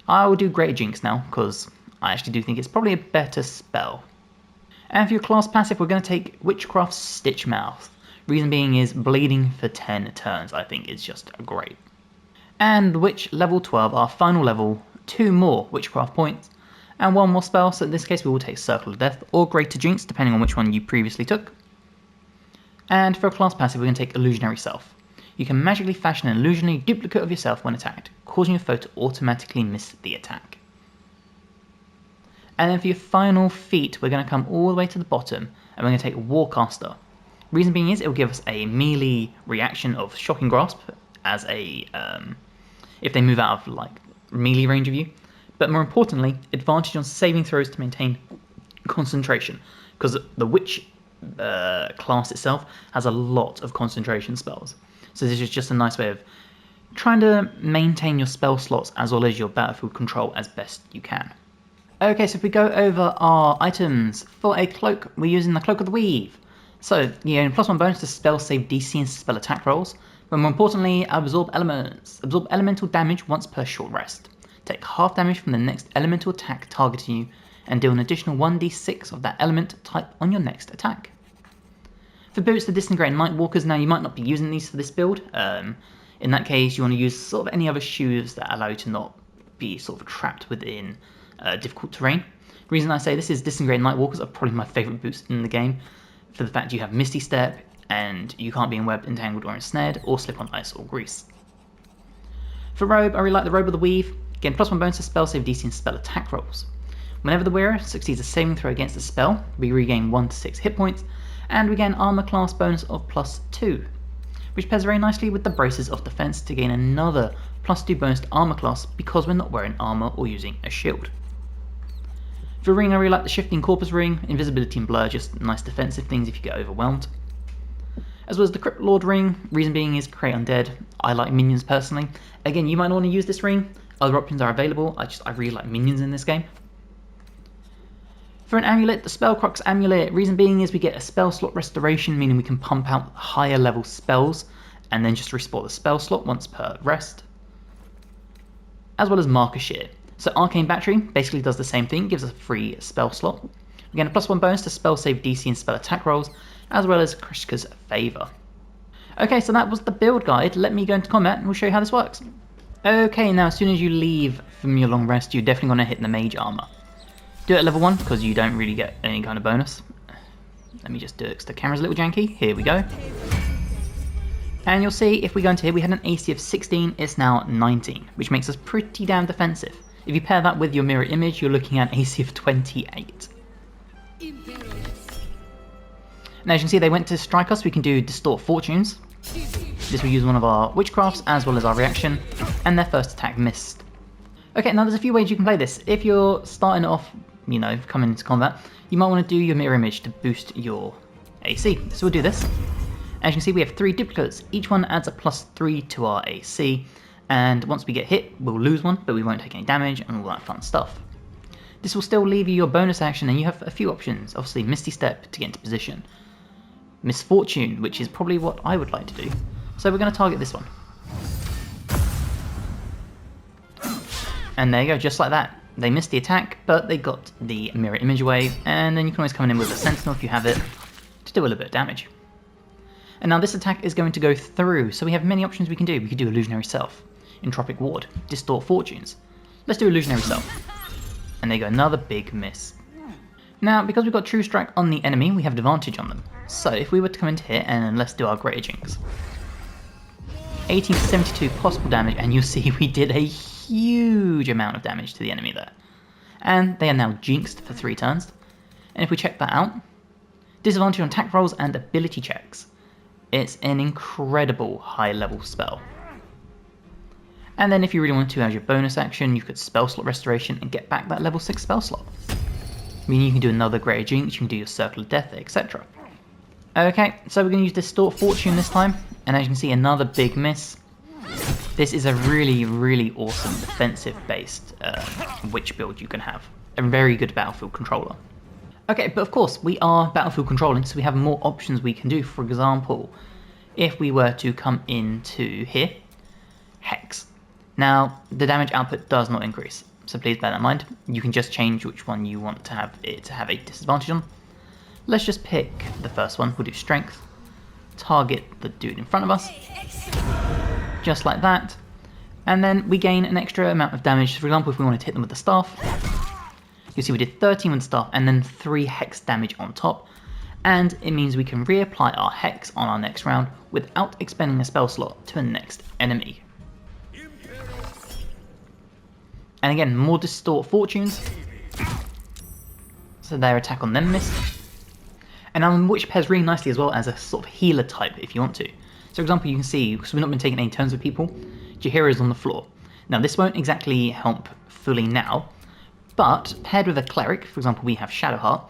I will do Greater Jinx now, because I actually do think it's probably a better spell. And for your class passive, we're going to take Witchcraft Stitch Mouth. Reason being is bleeding for 10 turns, I think is just great. And Witch level 12, our final level, 2 more Witchcraft points, and 1 more spell, so in this case we will take Circle of Death or Greater Jinx, depending on which one you previously took. And for a class passive, we're going to take Illusionary Self. You can magically fashion an illusionary duplicate of yourself when attacked, causing your foe to automatically miss the attack. And then for your final feat, we're going to come all the way to the bottom, and we're going to take Warcaster. Reason being is it will give us a melee reaction of Shocking Grasp as a if they move out of like melee range of you, but more importantly, advantage on saving throws to maintain concentration, because the Witch class itself has a lot of concentration spells. So this is just a nice way of trying to maintain your spell slots as well as your battlefield control as best you can. Okay, so if we go over our items, for a cloak, we're using the Cloak of the Weave. So you gain +1 bonus to spell save DC and spell attack rolls, but more importantly, absorb elements. Absorb elemental damage once per short rest. Take half damage from the next elemental attack targeting you, and deal an additional 1d6 of that element type on your next attack. For boots, the Disintegrating Nightwalkers, now you might not be using these for this build. In that case, you want to use sort of any other shoes that allow you to not be sort of trapped within difficult terrain. The reason I say this is Disintegrating Nightwalkers are probably my favourite boots in the game, for the fact you have Misty Step, and you can't be enwebbed, entangled, or ensnared, or slip on ice or grease. For robe, I really like the Robe of the Weave. Again, +1 bonus to spell save DC and spell attack rolls. Whenever the wearer succeeds a saving throw against a spell, we regain 1 to 6 hit points, and we gain armor class bonus of +2, which pairs very nicely with the Braces of Defense to gain another +2 bonus to armor class because we're not wearing armor or using a shield. For ring, I really like the Shifting Corpus ring, invisibility and blur, just nice defensive things if you get overwhelmed. As well as the Crypt Lord ring, reason being is create undead. I like minions personally. Again, you might not want to use this ring, other options are available, I really like minions in this game. For an amulet, the Spellcrux amulet, reason being is we get a spell slot restoration, meaning we can pump out higher level spells and then just restore the spell slot once per rest. As well as Marker Shear. So Arcane Battery basically does the same thing, gives us a free spell slot. We get a +1 bonus to spell save DC and spell attack rolls, as well as Krishka's Favour. Okay, so that was the build guide. Let me go into combat and we'll show you how this works. Okay, now as soon as you leave from your long rest, you're definitely going to hit the Mage Armour. Do it at level 1 because you don't really get any kind of bonus. Let me just do it because the camera's a little janky. Here we go. And you'll see if we go into here, we had an AC of 16, it's now 19, which makes us pretty damn defensive. If you pair that with your mirror image, you're looking at an AC of 28. Now as you can see, they went to strike us, we can do Distort Fortunes. This will use one of our Witchcrafts as well as our reaction, and their first attack missed. Okay, now there's a few ways you can play this. If you're starting off, you know, coming into combat, you might want to do your mirror image to boost your AC. So we'll do this. As you can see, we have 3 duplicates. Each one adds a +3 to our AC, and once we get hit, we'll lose one, but we won't take any damage and all that fun stuff. This will still leave you your bonus action, and you have a few options. Obviously, Misty Step to get into position. Misfortune, which is probably what I would like to do. So we're going to target this one. And there you go, just like that. They missed the attack, but they got the mirror image away, and then you can always come in with a sentinel if you have it, to do a little bit of damage. And now this attack is going to go through, so we have many options we can do. We could do Illusionary Self, Entropic Ward, Distort Fortunes. Let's do Illusionary Self. And there you go, another big miss. Now, because we've got True Strike on the enemy, we have advantage on them. So if we were to come into here, and let's do our Greater Jinx. 18 to 72 possible damage, and you'll see we did a huge amount of damage to the enemy there. And they are now jinxed for 3 turns. And if we check that out, disadvantage on attack rolls and ability checks. It's an incredible high level spell. And then if you really want to, as your bonus action, you could spell slot restoration and get back that level 6 spell slot. I mean, you can do another Greater Jinx, you can do your Circle of Death, etc. Okay, so we're going to use Distort Fortune this time, and as you can see, another big miss. This is a really, really awesome defensive-based witch build you can have. A very good battlefield controller. Okay, but of course, we are battlefield controlling, so we have more options we can do. For example, if we were to come into here, Hex. Now, the damage output does not increase, so please bear that in mind. You can just change which one you want to have it to have a disadvantage on. Let's just pick the first one. We'll do Strength. Target the dude in front of us. Just like that. And then we gain an extra amount of damage. For example, if we wanted to hit them with the staff, you'll see we did 13 with the staff and then 3 hex damage on top. And it means we can reapply our hex on our next round without expending a spell slot to a next enemy. And again, more Distort Fortunes. So their attack on them missed. And now Witch pairs really nicely as well as a sort of healer type if you want to. So for example, you can see, because we've not been taking any turns with people, Jaheira is on the floor. Now this won't exactly help fully now, but paired with a cleric, for example we have Shadowheart,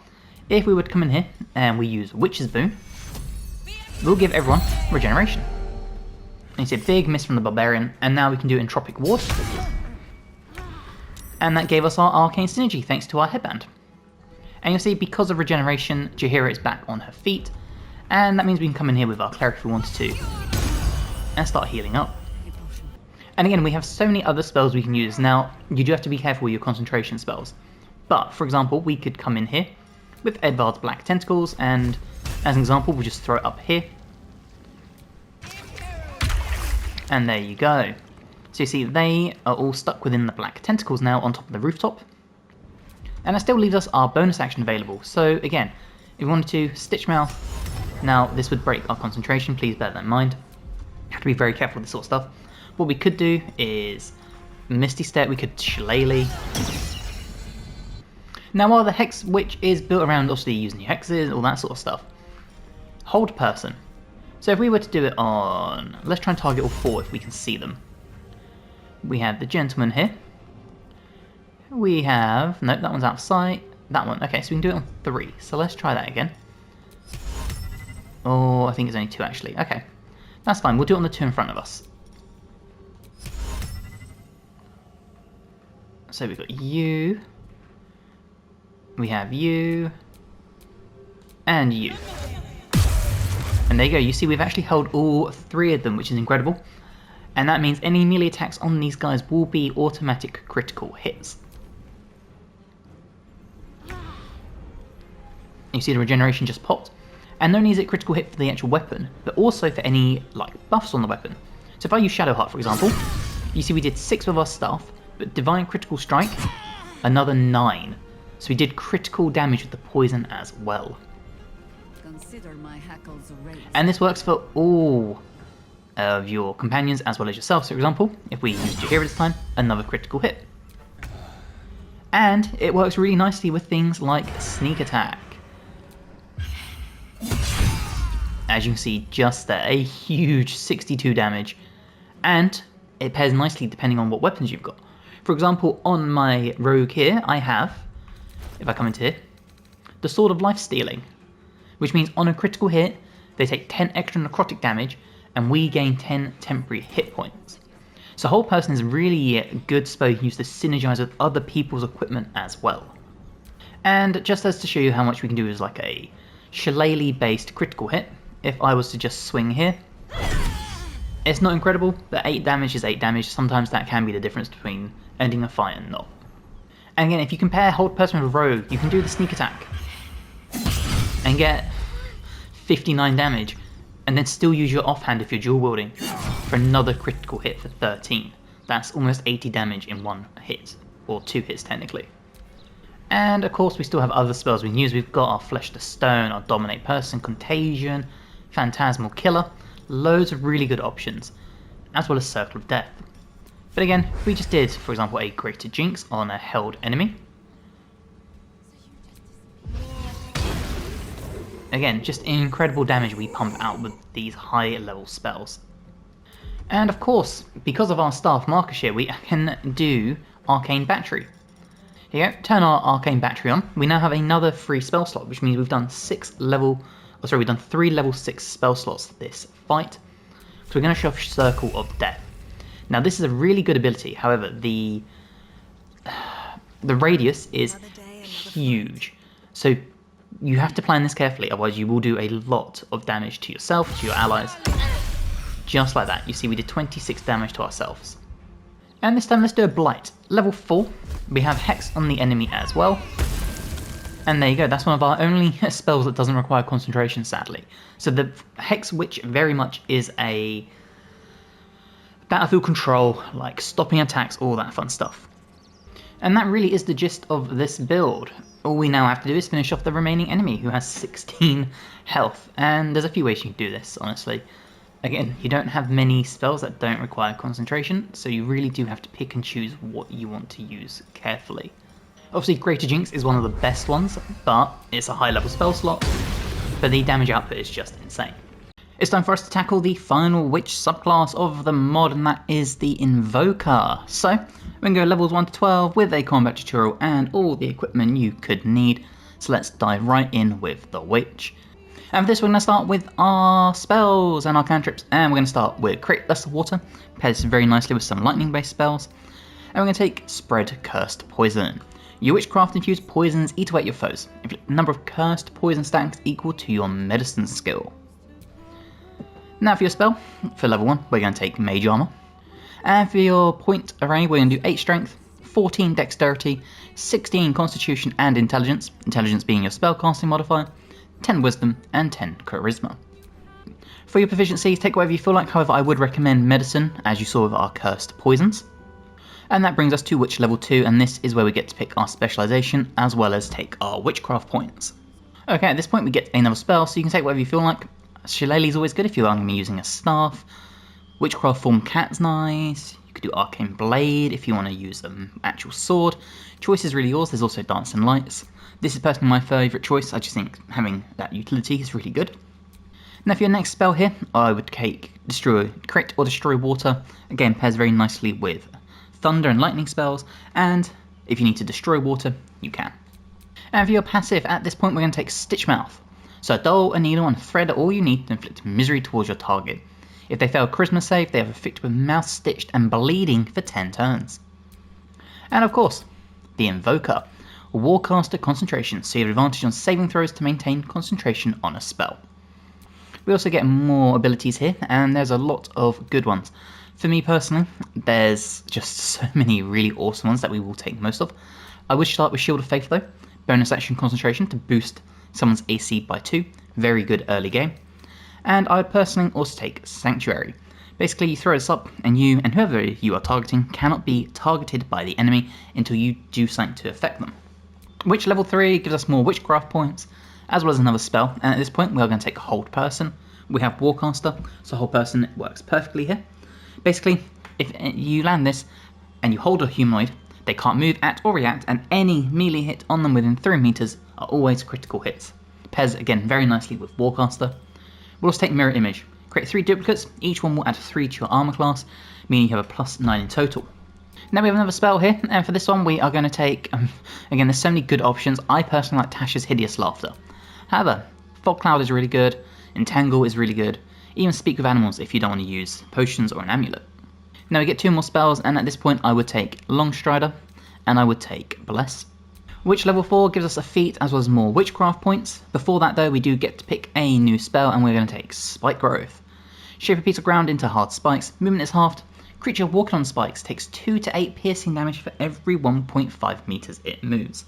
if we were to come in here and we use Witch's Boon, we'll give everyone regeneration. And you see a big miss from the Barbarian, and now we can do Entropic Ward. And that gave us our Arcane Synergy thanks to our headband. And you'll see because of regeneration, Jaheira is back on her feet, and that means we can come in here with our cleric if we wanted to, and start healing up. And again, we have so many other spells we can use. Now, you do have to be careful with your concentration spells. But, for example, we could come in here with Edvard's Black Tentacles, and as an example, we'll just throw it up here. And there you go. So you see, they are all stuck within the Black Tentacles now on top of the rooftop. And that still leaves us our bonus action available. So again, if we wanted to Stitch Mouth, now this would break our concentration, please bear that in mind. You have to be very careful with this sort of stuff. What we could do is Misty Step, we could Shillelagh. Now while the Hex Witch is built around obviously using your hexes, all that sort of stuff, Hold Person. So if we were to do it on, let's try and target all 4 if we can see them. We have the gentleman here. We have, nope, that one's out of sight. That one, okay, so we can do it on 3. So let's try that again. Oh, I think it's only 2 actually. Okay, that's fine. We'll do it on the 2 in front of us. So we've got you. We have you. And you. And there you go. You see we've actually held all 3 of them, which is incredible. And that means any melee attacks on these guys will be automatic critical hits. You see the regeneration just popped. And not only is it critical hit for the actual weapon, but also for any like buffs on the weapon. So if I use Shadowheart for example, you see we did 6 with our staff, but Divine Critical Strike, another 9. So we did critical damage with the poison as well. Consider my hackles raised. And this works for all of your companions as well as yourself. So for example, if we use Jaheira this time, another critical hit. And it works really nicely with things like Sneak Attack. As you can see just there, a huge 62 damage. And it pairs nicely depending on what weapons you've got. For example, on my rogue here, I have, if I come into here, the Sword of Life Stealing, which means on a critical hit, they take 10 extra necrotic damage, and we gain 10 temporary hit points. So Hold Person is a really good spell you can use to synergize with other people's equipment as well. And just as to show you how much we can do as like a shillelagh based critical hit, if I was to just swing here, it's not incredible, but 8 damage is 8 damage. Sometimes that can be the difference between ending a fight and not. And again, if you compare Hold Person with Rogue, you can do the sneak attack and get 59 damage, and then still use your offhand if you're dual wielding for another critical hit for 13. That's almost 80 damage in one hit, or 2 hits technically. And of course we still have other spells we can use. We've got our Flesh to Stone, our Dominate Person, Contagion, Phantasmal Killer, loads of really good options, as well as Circle of Death. But again, if we just did, for example, a Greater Jinx on a held enemy, again, just incredible damage we pump out with these high level spells. And of course, because of our staff marker share, we can do Arcane Battery. Here you go, turn our Arcane Battery on. We now have another free spell slot, which means we've done 3 level 6 spell slots this fight. So we're going to show Circle of Death. Now this is a really good ability, however, the radius is huge. So you have to plan this carefully, otherwise you will do a lot of damage to yourself, to your allies. Just like that, you see we did 26 damage to ourselves. And this time let's do a Blight. Level 4, we have Hex on the enemy as well. And there you go, that's one of our only spells that doesn't require concentration, sadly. So the Hex Witch very much is a battlefield control, like stopping attacks, all that fun stuff. And that really is the gist of this build. All we now have to do is finish off the remaining enemy, who has 16 health. And there's a few ways you can do this, honestly. Again, you don't have many spells that don't require concentration, so you really do have to pick and choose what you want to use carefully. Obviously, Greater Jinx is one of the best ones, but it's a high level spell slot, but the damage output is just insane. It's time for us to tackle the final witch subclass of the mod, and that is the Invoker. So, we can go levels 1 to 12 with a combat tutorial and all the equipment you could need. So let's dive right in with the witch. And for this we're going to start with our spells and our cantrips, and we're going to start with Create Less Water, pairs very nicely with some lightning based spells, and we're going to take Spread Cursed Poison. Your witchcraft infused poisons eat away at your foes. Inflict the number of cursed poison stacks equal to your medicine skill. Now for your spell, for level 1 we're going to take Mage Armor, and for your point array we're going to do 8 Strength, 14 Dexterity, 16 Constitution and Intelligence, Intelligence being your spellcasting modifier, 10 Wisdom and 10 Charisma. For your proficiencies, take whatever you feel like, however I would recommend Medicine, as you saw with our Cursed Poisons. And that brings us to Witch level 2, and this is where we get to pick our specialisation, as well as take our Witchcraft points. Okay, at this point we get another spell, so you can take whatever you feel like. Shillelagh is always good if you're going to be using a staff. Witchcraft Form Cat's nice. You could do Arcane Blade if you want to use an actual sword. Choice is really yours. There's also Dancing Lights. This is personally my favourite choice. I just think having that utility is really good. Now for your next spell here, I would take Create or Destroy Water. Again, pairs very nicely with Thunder and Lightning spells, and if you need to destroy water, you can. And for your passive, at this point we're going to take Stitch Mouth. So a dole, a needle and a thread are all you need to inflict misery towards your target. If they fail a Charisma save, they have afflicted with mouth stitched and bleeding for 10 turns. And of course, the Invoker. Warcaster Concentration, so you have advantage on saving throws to maintain concentration on a spell. We also get more abilities here, and there's a lot of good ones. For me personally, there's just so many really awesome ones that we will take most of. I would start with Shield of Faith though, bonus action concentration to boost someone's AC by 2, very good early game. And I would personally also take Sanctuary. Basically you throw this up and you and whoever you are targeting cannot be targeted by the enemy until you do something to affect them. Witch level 3 gives us more Witchcraft points, as well as another spell, and at this point we are going to take Hold Person. We have Warcaster, so Hold Person works perfectly here. Basically, if you land this and you hold a humanoid, they can't move at or react, and any melee hit on them within 3 meters are always critical hits. Pairs again very nicely with Warcaster. We'll also take Mirror Image. Create 3 duplicates, each one will add 3 to your armor class, meaning you have a plus 9 in total. Now we have another spell here, and for this one we are going to take, again there's so many good options. I personally like Tasha's Hideous Laughter. However, Fog Cloud is really good, Entangle is really good, even Speak with Animals if you don't want to use potions or an amulet. Now we get 2 more spells, and at this point I would take Longstrider, and I would take Bless. Witch level 4 gives us a feat as well as more witchcraft points. Before that though, we do get to pick a new spell, and we're going to take Spike Growth. Shape a piece of ground into hard spikes, movement is halved. Creature walking on spikes takes 2 to 8 piercing damage for every 1.5 meters it moves.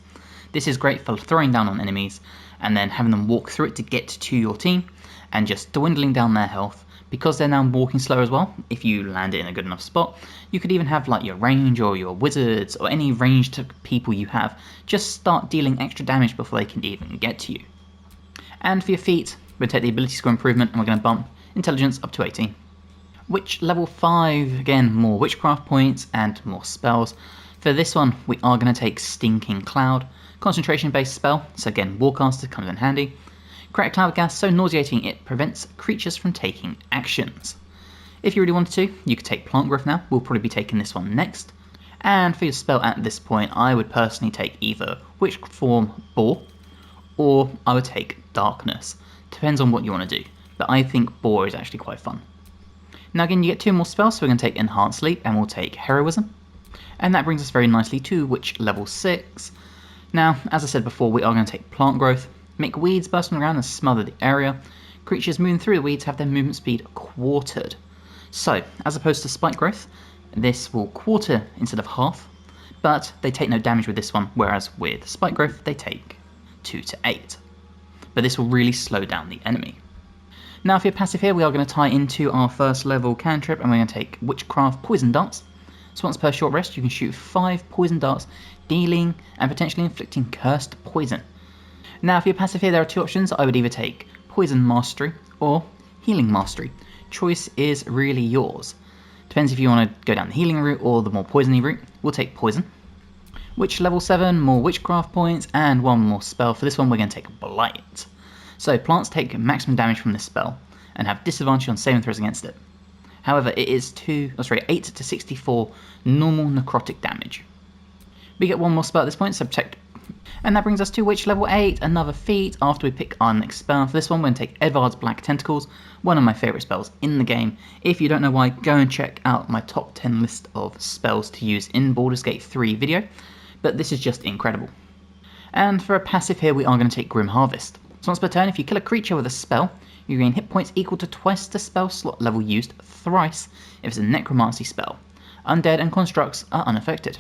This is great for throwing down on enemies and then having them walk through it to get to your team and just dwindling down their health. Because they're now walking slow as well, if you land it in a good enough spot, you could even have like your range or your wizards or any ranged people you have just start dealing extra damage before they can even get to you. And for your feat, we'll take the ability score improvement and we're going to bump intelligence up to 18. Witch level 5, again more witchcraft points and more spells. For this one we are going to take Stinking Cloud, concentration based spell, so again Warcaster comes in handy. Create a cloud of gas so nauseating it prevents creatures from taking actions. If you really wanted to, you could take Plant Growth now, we'll probably be taking this one next. And for your spell at this point, I would personally take either Witch Form Boar, or I would take Darkness. Depends on what you want to do, but I think Boar is actually quite fun. Now again, you get 2 more spells, so we're going to take Enhanced Sleep and we'll take Heroism. And that brings us very nicely to Witch level 6. Now, as I said before, we are going to take Plant Growth, make weeds burst on the ground and smother the area. Creatures moving through the weeds have their movement speed quartered. So, as opposed to Spike Growth, this will quarter instead of half, but they take no damage with this one, whereas with Spike Growth they take 2 to 8. But this will really slow down the enemy. Now for your passive here, we are going to tie into our first level cantrip and we're going to take Witchcraft Poison Darts. So once per short rest you can shoot 5 poison darts, dealing and potentially inflicting cursed poison. Now for your passive here, there are 2 options. I would either take Poison Mastery or Healing Mastery. Choice is really yours. Depends if you want to go down the healing route or the more poisony route. We'll take Poison. Witch level 7, more witchcraft points and 1 more spell. For this one we're going to take Blight. So plants take maximum damage from this spell and have disadvantage on saving throws against it. However, it is 8 to 64 normal necrotic damage. We get 1 more spell at this point, so Protect. And that brings us to Witch level 8, another feat after we pick our next spell. For this one we're going to take Edvard's Black Tentacles, one of my favourite spells in the game. If you don't know why, go and check out my top 10 list of spells to use in Baldur's Gate 3 video, but this is just incredible. And for a passive here we are going to take Grim Harvest. So once per turn, if you kill a creature with a spell, you gain hit points equal to twice the spell slot level used thrice if it's a necromancy spell. Undead and constructs are unaffected.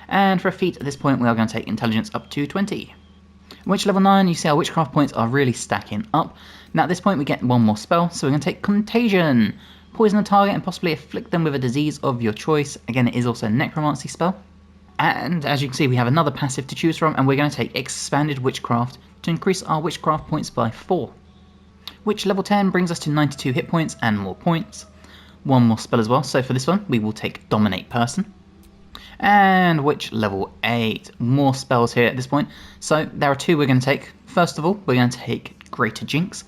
And for a feat at this point we are going to take intelligence up to 20. Witch level 9, you see our witchcraft points are really stacking up. Now at this point we get 1 more spell, so we're going to take Contagion. Poison a target and possibly afflict them with a disease of your choice. Again, it is also a necromancy spell. And as you can see we have another passive to choose from, and we're going to take Expanded Witchcraft to increase our witchcraft points by 4. Witch level 10 brings us to 92 hit points and more points. 1 more spell as well, so for this one we will take Dominate Person. And Witch level 8, more spells here at this point. So there are 2 we're going to take. First of all, we're going to take Greater Jinx,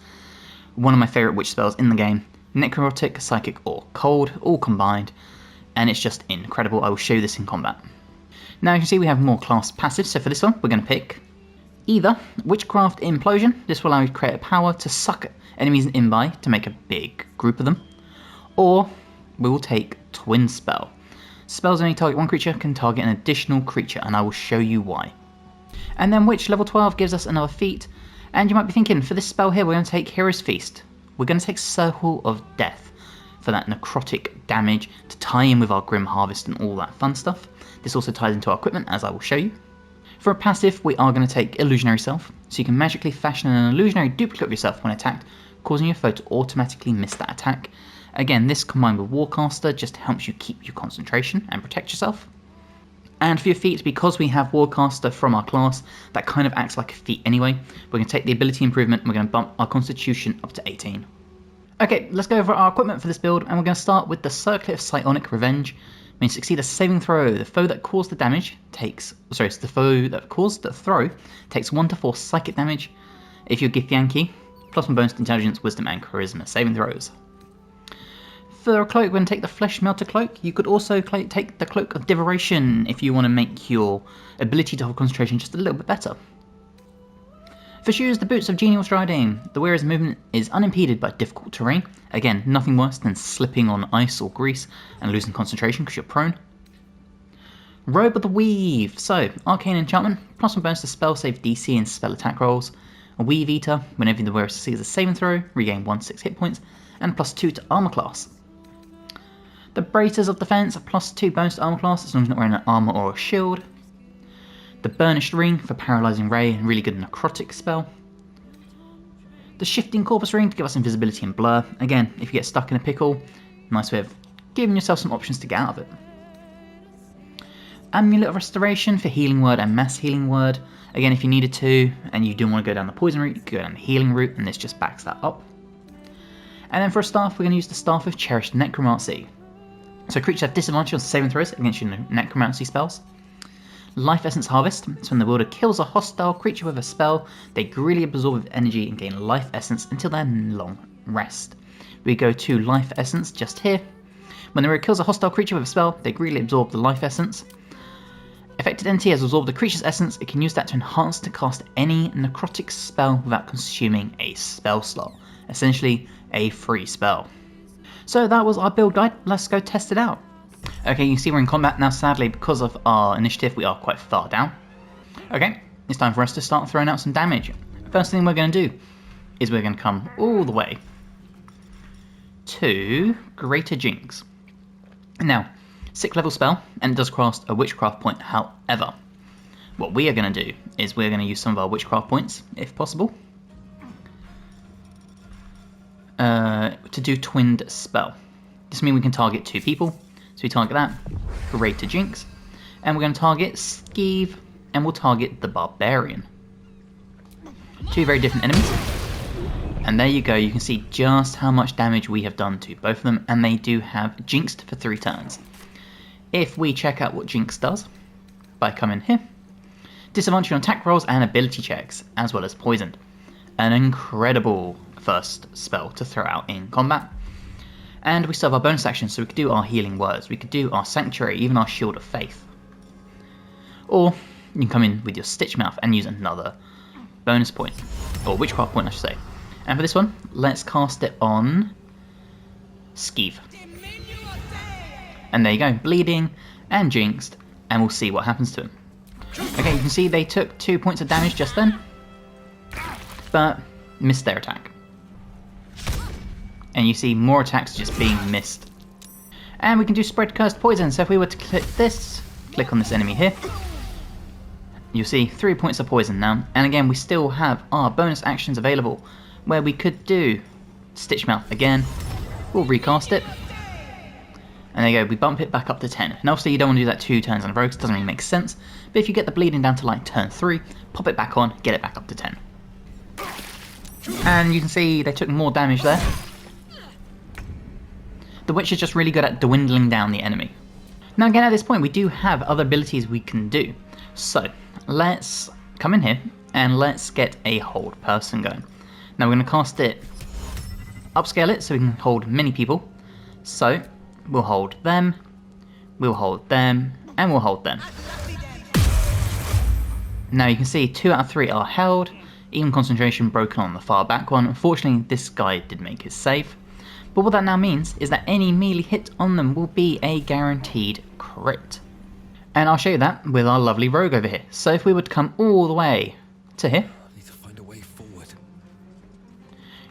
one of my favourite witch spells in the game. Necrotic, Psychic or Cold, all combined, and it's just incredible. I will show you this in combat. Now you can see we have more class passives, so for this one we're going to pick either Witchcraft Implosion. This will allow you to create a power to suck enemies in by to make a big group of them. Or we will take Twin Spell. Spells only target 1 creature can target an additional creature, and I will show you why. And then Witch level 12 gives us another feat, and you might be thinking, for this spell here we're going to take Hero's Feast. We're going to take Circle of Death for that necrotic damage to tie in with our Grim Harvest and all that fun stuff. This also ties into our equipment, as I will show you. For a passive, we are going to take Illusionary Self, so you can magically fashion an illusionary duplicate of yourself when attacked, causing your foe to automatically miss that attack. Again, this combined with Warcaster just helps you keep your concentration and protect yourself. And for your feat, because we have Warcaster from our class, that kind of acts like a feat anyway. We're going to take the ability improvement and we're going to bump our Constitution up to 18. Okay, let's go over our equipment for this build, and we're going to start with the Circlet of Psionic Revenge. When you succeed a saving throw, the foe that caused the damage takes... the foe that caused the throw takes 1 to 4 psychic damage. If you're Githyanki, plus 1 bonus to Intelligence, Wisdom and Charisma saving throws. For a cloak, we're going to take the Flesh Melter Cloak. You could also take the Cloak of Devoration if you want to make your ability to hold concentration just a little bit better. For shoes, the Boots of Genial Striding. The wearer's movement is unimpeded by difficult terrain. Again, nothing worse than slipping on ice or grease and losing concentration because you're prone. Robe of the Weave. So, arcane enchantment, +1 bonus to spell save DC and spell attack rolls. A Weave Eater, whenever the wearer succeeds a saving throw, regain 1/6 hit points, and +2 to armor class. The Braces of Defense, +2 bonus to armor class as long as you're not wearing an armor or a shield. The Burnished Ring for paralyzing ray, really good necrotic spell. The Shifting Corpus Ring to give us invisibility and blur. Again, if you get stuck in a pickle, nice way of giving yourself some options to get out of it. Amulet of Restoration for Healing Word and Mass Healing Word. Again, if you needed to, and you didn't want to go down the poison route, you could go down the healing route, and this just backs that up. And then for a staff, we're going to use the Staff of Cherished Necromancy. So creatures have disadvantage on saving throws against your necromancy spells. Life Essence Harvest. So when the wielder kills a hostile creature with a spell, they greedily absorb with energy and gain life essence until their long rest. We go to Life Essence just here. When the wielder kills a hostile creature with a spell, they greedily absorb the life essence. Affected entity has absorbed the creature's essence. It can use that to enhance to cast any necrotic spell without consuming a spell slot. Essentially, a free spell. So that was our build guide. Let's go test it out. Okay, you see we're in combat now. Sadly, because of our initiative, we are quite far down. Okay, it's time for us to start throwing out some damage. First thing we're going to do is we're going to come all the way to Greater Jinx. Now, 6th level spell, and it does cast a witchcraft point. However, what we are going to do is we're going to use some of our witchcraft points, if possible, to do twinned spell. This means we can target 2 people. So we target that, Greater Jinx, and we're going to target Skeeve, and we'll target the Barbarian. 2 very different enemies. And there you go, you can see just how much damage we have done to both of them, and they do have Jinxed for 3 turns. If we check out what Jinx does, by coming here, disadvantage on attack rolls and ability checks, as well as poisoned. An incredible first spell to throw out in combat. And we still have our bonus actions, so we could do our Healing Words, we could do our Sanctuary, even our Shield of Faith. Or you can come in with your Stitch Mouth and use another bonus point, or Witchcraft point I should say. And for this one, let's cast it on Skeeve. And there you go, bleeding and jinxed, and we'll see what happens to him. Okay, you can see they took 2 points of damage just then, but missed their attack. And you see more attacks just being missed. And we can do Spread Cursed Poison, so if we were to click this, click on this enemy here, you'll see 3 points of poison now. And again, we still have our bonus actions available, where we could do Stitch Mouth again, we'll recast it, and there you go, we bump it back up to 10. And obviously you don't want to do that 2 turns in a row because it doesn't really make sense, but if you get the bleeding down to like turn 3, pop it back on, get it back up to 10. And you can see they took more damage there. The Witch is just really good at dwindling down the enemy. Now again, at this point we do have other abilities we can do. So let's come in here and let's get a hold person going. Now we're going to cast it, upscale it so we can hold many people. So we'll hold them, and we'll hold them. Now you can see 2 out of 3 are held, even concentration broken on the far back one. Unfortunately this guy did make his save, but what that now means is that any melee hit on them will be a guaranteed crit. And I'll show you that with our lovely rogue over here. So if we would come all the way to here, need to find a way forward.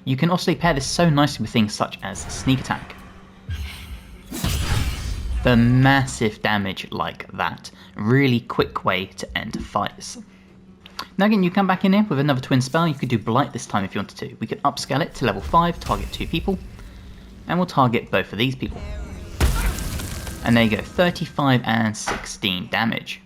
You can also pair this so nicely with things such as sneak attack. The massive damage like that, really quick way to end fights. Now again, you come back in here with another twin spell. You could do Blight this time if you wanted to. We could upscale it to level 5, target 2 people, and we'll target both of these people. And there you go, 35 and 16 damage.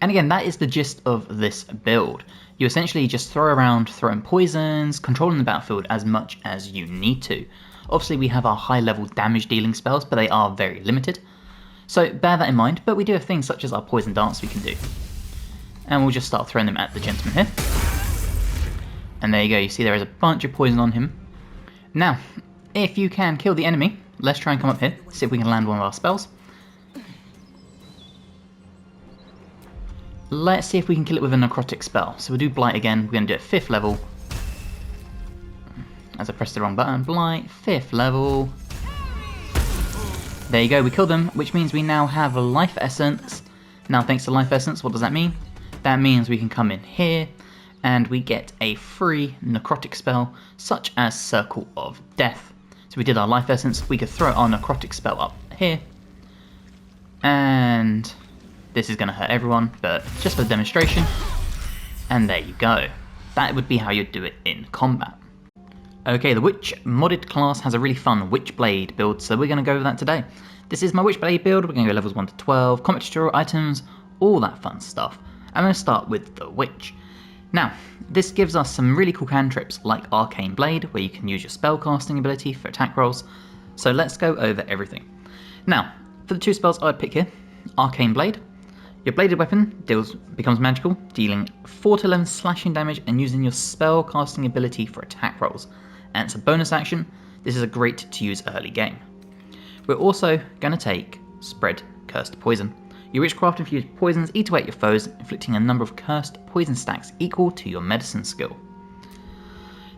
And again, that is the gist of this build. You essentially just throw around throwing poisons, controlling the battlefield as much as you need to. Obviously we have our high level damage dealing spells, but they are very limited. So bear that in mind, but we do have things such as our poison dance we can do. And we'll just start throwing them at the gentleman here. And there you go, you see there is a bunch of poison on him. Now, if you can kill the enemy, let's try and come up here, see if we can land one of our spells. Let's see if we can kill it with a necrotic spell. So we'll do Blight again, we're going to do it 5th level. As I pressed the wrong button, Blight, 5th level. There you go, we killed them, which means we now have a life essence, Now thanks to Life Essence, what does that mean? That means we can come in here and we get a free necrotic spell such as Circle of Death. So we did our Life Essence, we could throw our necrotic spell up here, and this is going to hurt everyone, but just for demonstration, and there you go. That would be how you'd do it in combat. Okay, the Witch modded class has a really fun Witchblade build, so we're going to go over that today. This is my Witchblade build, we're going to go levels 1 to 12, combat tutorial items, all that fun stuff. I'm going to start with the Witch. Now, this gives us some really cool cantrips like Arcane Blade, where you can use your spellcasting ability for attack rolls. So let's go over everything. Now, for the 2 spells I'd pick here, Arcane Blade. Your bladed weapon becomes magical, dealing 4 to 11 slashing damage and using your spellcasting ability for attack rolls. And it's a bonus action. This is great to use early game. We're also going to take Spread Cursed Poison. Your witchcraft infused poisons eat away at your foes, inflicting a number of cursed poison stacks equal to your medicine skill.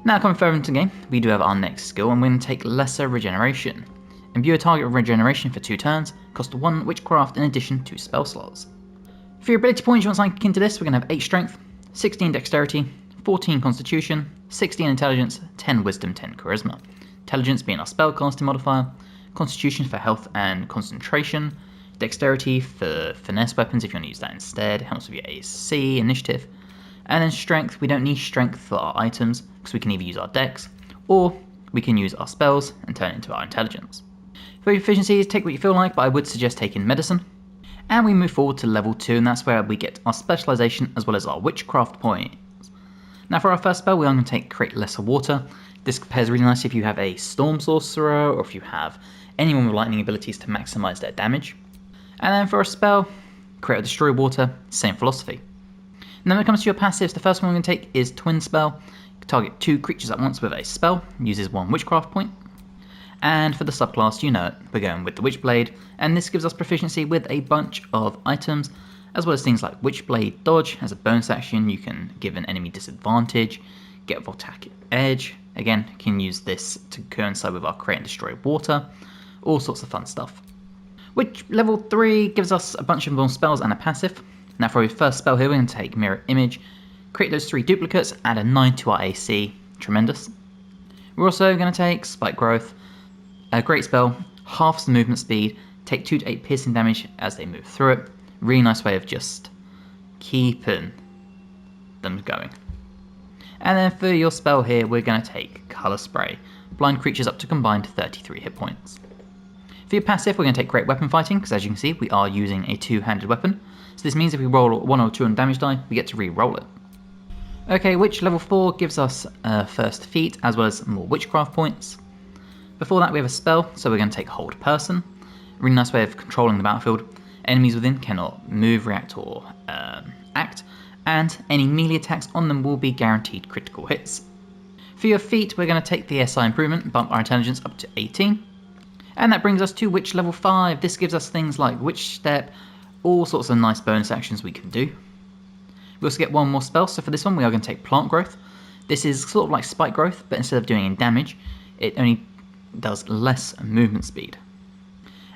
Now coming further into the game, we do have our next skill, and we're going to take Lesser Regeneration. Imbue a target with regeneration for 2 turns, cost 1 witchcraft in addition to spell slots. For your ability points, you want to sign into this, we're going to have 8 strength, 16 dexterity, 14 constitution, 16 intelligence, 10 wisdom, 10 charisma. Intelligence being our spellcasting modifier, constitution for health and concentration, dexterity for finesse weapons if you want to use that instead, helps with your AC, initiative, and then strength. We don't need strength for our items because we can either use our dex or we can use our spells and turn it into our intelligence. For your efficiencies, take what you feel like, but I would suggest taking medicine. And we move forward to level 2, and that's where we get our specialization as well as our witchcraft points. Now for our first spell, we are going to take Create Lesser Water. This pairs really nicely if you have a Storm Sorcerer or if you have anyone with lightning abilities to maximize their damage. And then for a spell, Create or Destroy Water, same philosophy. And then when it comes to your passives, the first one we're going to take is Twin Spell. Target 2 creatures at once with a spell, uses 1 witchcraft point. And for the subclass, you know it, we're going with the Witchblade, and this gives us proficiency with a bunch of items, as well as things like Witchblade Dodge. As a bonus action, you can give an enemy disadvantage, get Voltaic Edge. Again, you can use this to coincide with our Create and Destroy Water, all sorts of fun stuff. Which level 3 gives us a bunch of more spells and a passive. Now for our first spell here, we're going to take Mirror Image, create those 3 duplicates, add a 9 to our AC, tremendous. We're also going to take Spike Growth, a great spell, halves the movement speed, take 2 to 8 piercing damage as they move through it. Really nice way of just keeping them going. And then for your spell here, we're going to take Colour Spray, blind creatures up to combined 33 hit points. For your passive, we're going to take Great Weapon Fighting, because as you can see, we are using a 2-handed weapon. So this means if we roll 1 or 2 on damage die, we get to re-roll it. Okay, Witch level 4 gives us first feat, as well as more witchcraft points. Before that we have a spell, so we're going to take Hold Person. A really nice way of controlling the battlefield. Enemies within cannot move, react, or act, and any melee attacks on them will be guaranteed critical hits. For your feat, we're going to take the SI improvement, bump our intelligence up to 18. And that brings us to Witch level 5. This gives us things like Witch Step, all sorts of nice bonus actions we can do. We also get 1 more spell, so for this one we are going to take Plant Growth. This is sort of like Spike Growth, but instead of doing any damage, it only does less movement speed.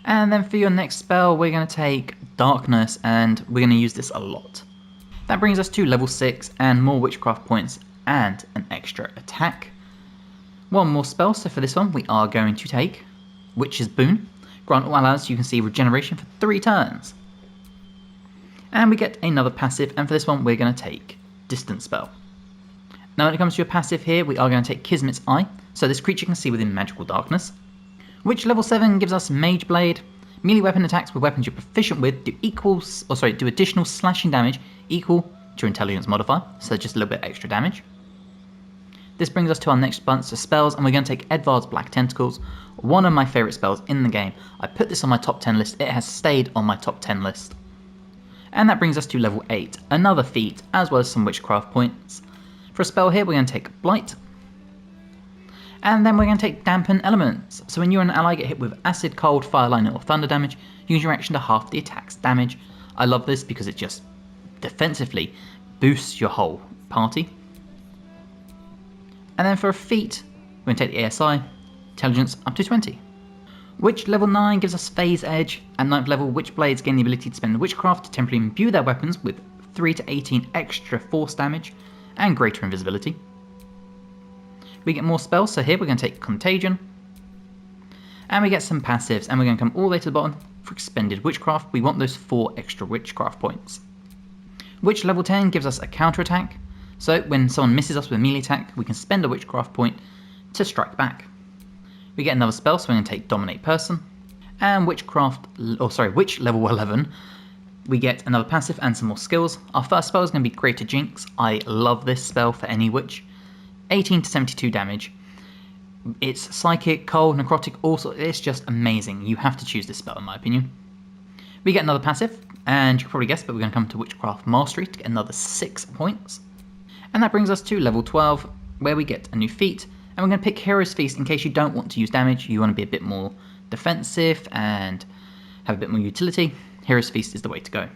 And then for your next spell, we're going to take Darkness, and we're going to use this a lot. That brings us to level 6 and more witchcraft points and an extra attack. 1 more spell, so for this one we are going to take Witch's Boon. Grant all allies, you can see regeneration for 3 turns. And we get another passive, and for this one we're going to take Distant Spell. Now when it comes to your passive here, we are going to take Kismet's Eye, so this creature can see within magical darkness. Witch level 7 gives us Mage Blade. Melee weapon attacks with weapons you're proficient with do additional slashing damage equal to your intelligence modifier, so just a little bit extra damage. This brings us to our next bunch of spells, and we're going to take Edvard's Black Tentacles, one of my favourite spells in the game. I put this on my top 10 list, it has stayed on my top 10 list. And that brings us to level 8, another feat, as well as some witchcraft points. For a spell here, we're going to take Blight. And then we're going to take Dampen Elements. So when you and an ally get hit with Acid, Cold, Fire, Lightning or Thunder damage, use your action to half the attack's damage. I love this because it just defensively boosts your whole party. And then for a feat, we're going to take the ASI, Intelligence up to 20. Witch level 9 gives us Phase Edge. At 9th level, Witchblades gain the ability to spend Witchcraft to temporarily imbue their weapons with 3 to 18 extra force damage and greater invisibility. We get more spells, so here we're going to take Contagion. And we get some passives, and we're going to come all the way to the bottom. For expended Witchcraft, we want those 4 extra Witchcraft points. Witch level 10 gives us a counter attack, so when someone misses us with a melee attack, we can spend a Witchcraft point to strike back. We get another spell, so we're going to take Dominate Person. And Witch level 11, we get another passive and some more skills. Our first spell is going to be Greater Jinx. I love this spell for any witch. 18 to 72 damage. It's psychic, cold, necrotic, also it's just amazing. You have to choose this spell in my opinion. We get another passive, and you can probably guess, but we're going to come to Witchcraft Mastery to get another 6 points. And that brings us to level 12, where we get a new feat, and we're going to pick Hero's Feast in case you don't want to use damage, you want to be a bit more defensive and have a bit more utility. Hero's Feast is the way to go.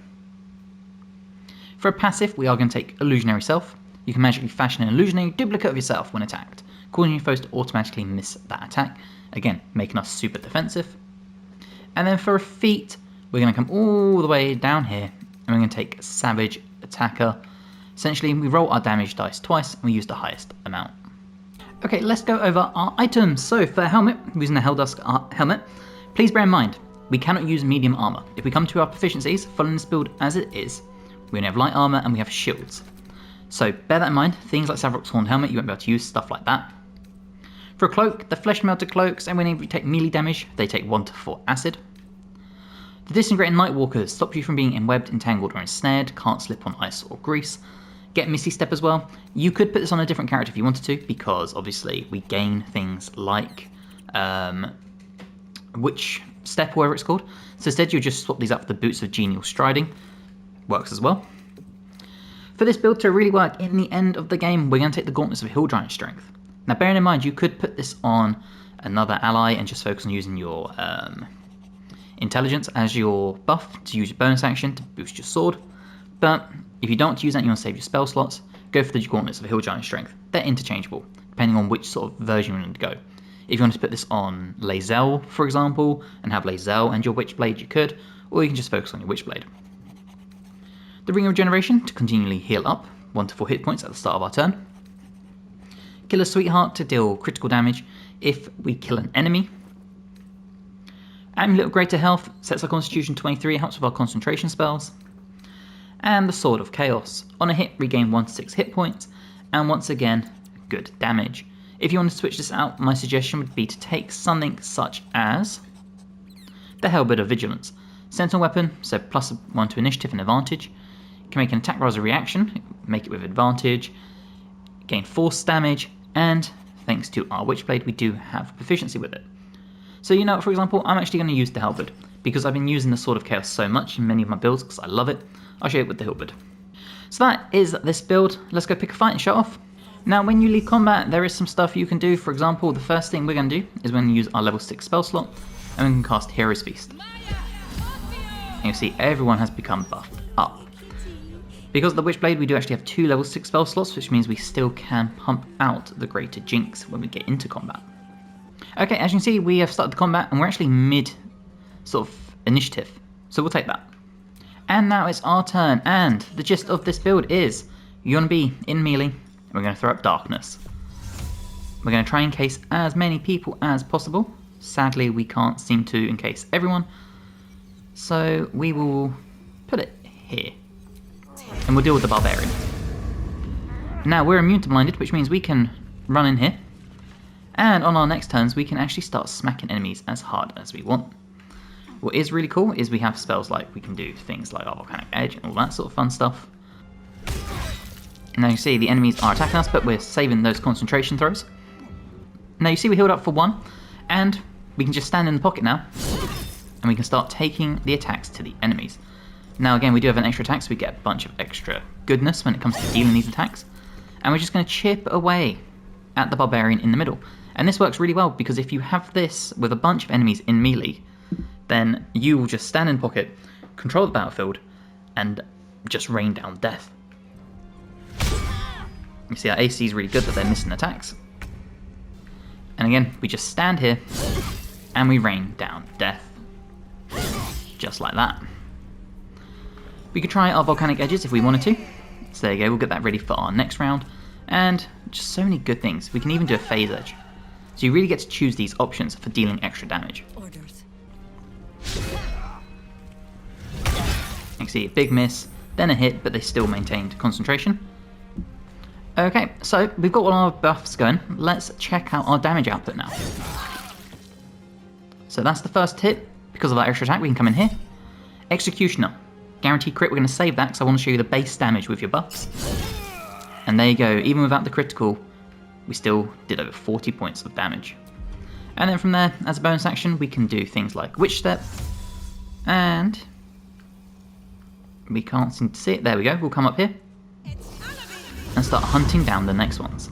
For a passive, we are going to take Illusionary Self. You can magically fashion an illusionary duplicate of yourself when attacked, causing your foes to automatically miss that attack, again making us super defensive. And then for a feat, we're going to come all the way down here, and we're going to take Savage Attacker. Essentially, we roll our damage dice twice, and we use the highest amount. Okay, let's go over our items. So for helmet, we're using the Helldusk helmet. Please bear in mind, we cannot use medium armor. If we come to our proficiencies, following this build as it is, we only have light armor and we have shields. So bear that in mind, things like Savrok's Horn Helmet, you won't be able to use stuff like that. For a cloak, the Flesh Melted Cloaks, and when you take melee damage, they take 1 to 4 acid. The Disintegrating Nightwalkers stop you from being enwebbed, entangled, or ensnared, can't slip on ice or grease. Get Misty Step as well. You could put this on a different character if you wanted to, because obviously we gain things like Witch Step, whatever it's called. So instead you just swap these up for the Boots of Genial Striding. Works as well. For this build to really work in the end of the game, we're going to take the Gauntlets of Hill Giant Strength. Now bearing in mind, you could put this on another ally and just focus on using your Intelligence as your buff to use your bonus action to boost your sword. But if you don't want to use that and you want to save your spell slots, go for the Gauntlets of Hill Giant Strength. They're interchangeable, depending on which sort of version you want to go. If you want to put this on Lae'zel, for example, and have Lae'zel and your Witchblade, you could, or you can just focus on your Witchblade. The Ring of Regeneration to continually heal up 1 to 4 hit points at the start of our turn. Killer's Sweetheart to deal critical damage if we kill an enemy. Amulet of Greater Health sets our Constitution 23, helps with our concentration spells. And the Sword of Chaos. On a hit, regain 1 to 6 hit points, and once again, good damage. If you want to switch this out, my suggestion would be to take something such as the Hellbird of Vigilance. Sentinel weapon, so +1 to initiative and advantage. Can make an attack roll as a reaction, make it with advantage, gain force damage, and thanks to our Witchblade, we do have proficiency with it. So you know, for example, I'm actually going to use the Halberd, because I've been using the Sword of Chaos so much in many of my builds because I love it. I'll show you it with the Halberd. So that is this build. Let's go pick a fight and show off. Now when you leave combat, there is some stuff you can do. For example, the first thing we're going to do is we're going to use our level 6 spell slot, and we can cast Hero's Feast. And you'll see everyone has become buffed up. Because of the Witchblade, we do actually have 2 level 6 spell slots, which means we still can pump out the Greater Jinx when we get into combat. Okay, as you can see, we have started the combat, and we're actually mid sort of initiative, so we'll take that. And now it's our turn, and the gist of this build is you want to be in melee, and we're going to throw up Darkness. We're going to try and encase as many people as possible. Sadly, we can't seem to encase everyone, so we will put it here. And we'll deal with the Barbarian. Now we're immune to blinded, which means we can run in here. And on our next turns, we can actually start smacking enemies as hard as we want. What is really cool is we have spells like we can do things like our Volcanic Edge and all that sort of fun stuff. Now you see the enemies are attacking us, but we're saving those concentration throws. Now you see we healed up for 1, and we can just stand in the pocket now, and we can start taking the attacks to the enemies. Now again, we do have an extra attack, so we get a bunch of extra goodness when it comes to dealing these attacks. And we're just going to chip away at the Barbarian in the middle. And this works really well, because if you have this with a bunch of enemies in melee, then you will just stand in pocket, control the battlefield, and just rain down death. You see our AC is really good, but they're missing attacks. And again, we just stand here, and we rain down death. Just like that. We could try our volcanic edges if we wanted to. So there you go, we'll get that ready for our next round. And just so many good things. We can even do a phase edge. So you really get to choose these options for dealing extra damage. Orders. You can see a big miss, then a hit, but they still maintained concentration. Okay, so we've got all our buffs going. Let's check out our damage output now. So that's the first hit. Because of that extra attack, we can come in here. Executioner. Guaranteed crit, we're going to save that because I want to show you the base damage with your buffs. And there you go, even without the critical, we still did over 40 points of damage. And then from there, as a bonus action, we can do things like Witch Step. And we can't seem to see it. There we go, we'll come up here and start hunting down the next ones.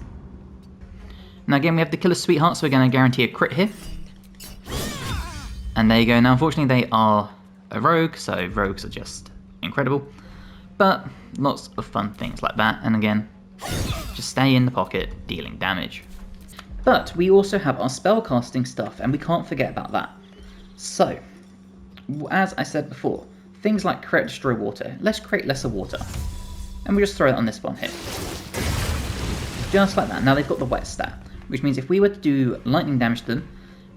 Now again, we have the Killer Sweetheart, so we're going to guarantee a crit here. And there you go. Now unfortunately they are a rogue, so rogues are just incredible. But lots of fun things like that, and again, just stay in the pocket, dealing damage. But we also have our spellcasting stuff, and we can't forget about that. So, as I said before, things like create destroy water. Let's create lesser water. And we just throw it on this one here. Just like that. Now they've got the wet stat, which means if we were to do lightning damage to them,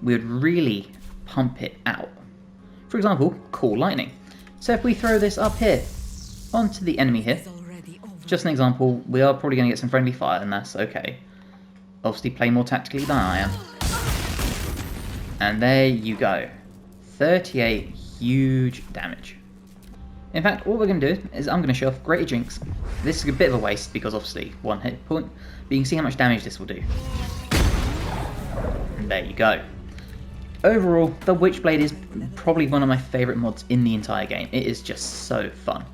we would really pump it out. For example, Cool Lightning. So if we throw this up here, onto the enemy here, just an example, we are probably going to get some friendly fire, and that's okay. Obviously play more tactically than I am. And there you go. 38 huge damage. In fact, what we're going to do is I'm going to show off Greater Jinx. This is a bit of a waste because obviously one hit point, but you can see how much damage this will do. And there you go. Overall, the Witchblade is probably one of my favourite mods in the entire game. It is just so fun.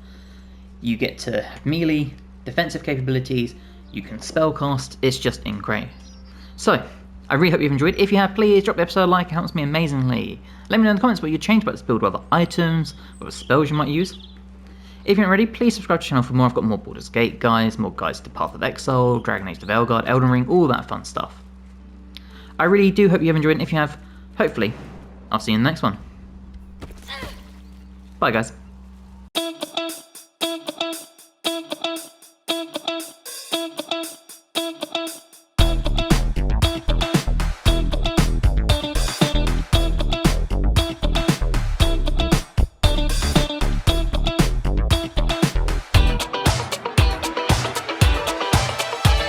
You get to have melee, defensive capabilities, you can spellcast, it's just great. So, I really hope you've enjoyed. If you have, please drop the episode a like, it helps me amazingly. Let me know in the comments what you'd change about this build, what other items, what other spells you might use. If you're not ready, please subscribe to the channel for more. I've got more Baldur's Gate guides, more guides to Path of Exile, Dragon Age to Veilguard, Elden Ring, all that fun stuff. I really do hope you have enjoyed, and if you have, hopefully, I'll see you in the next one. Bye guys.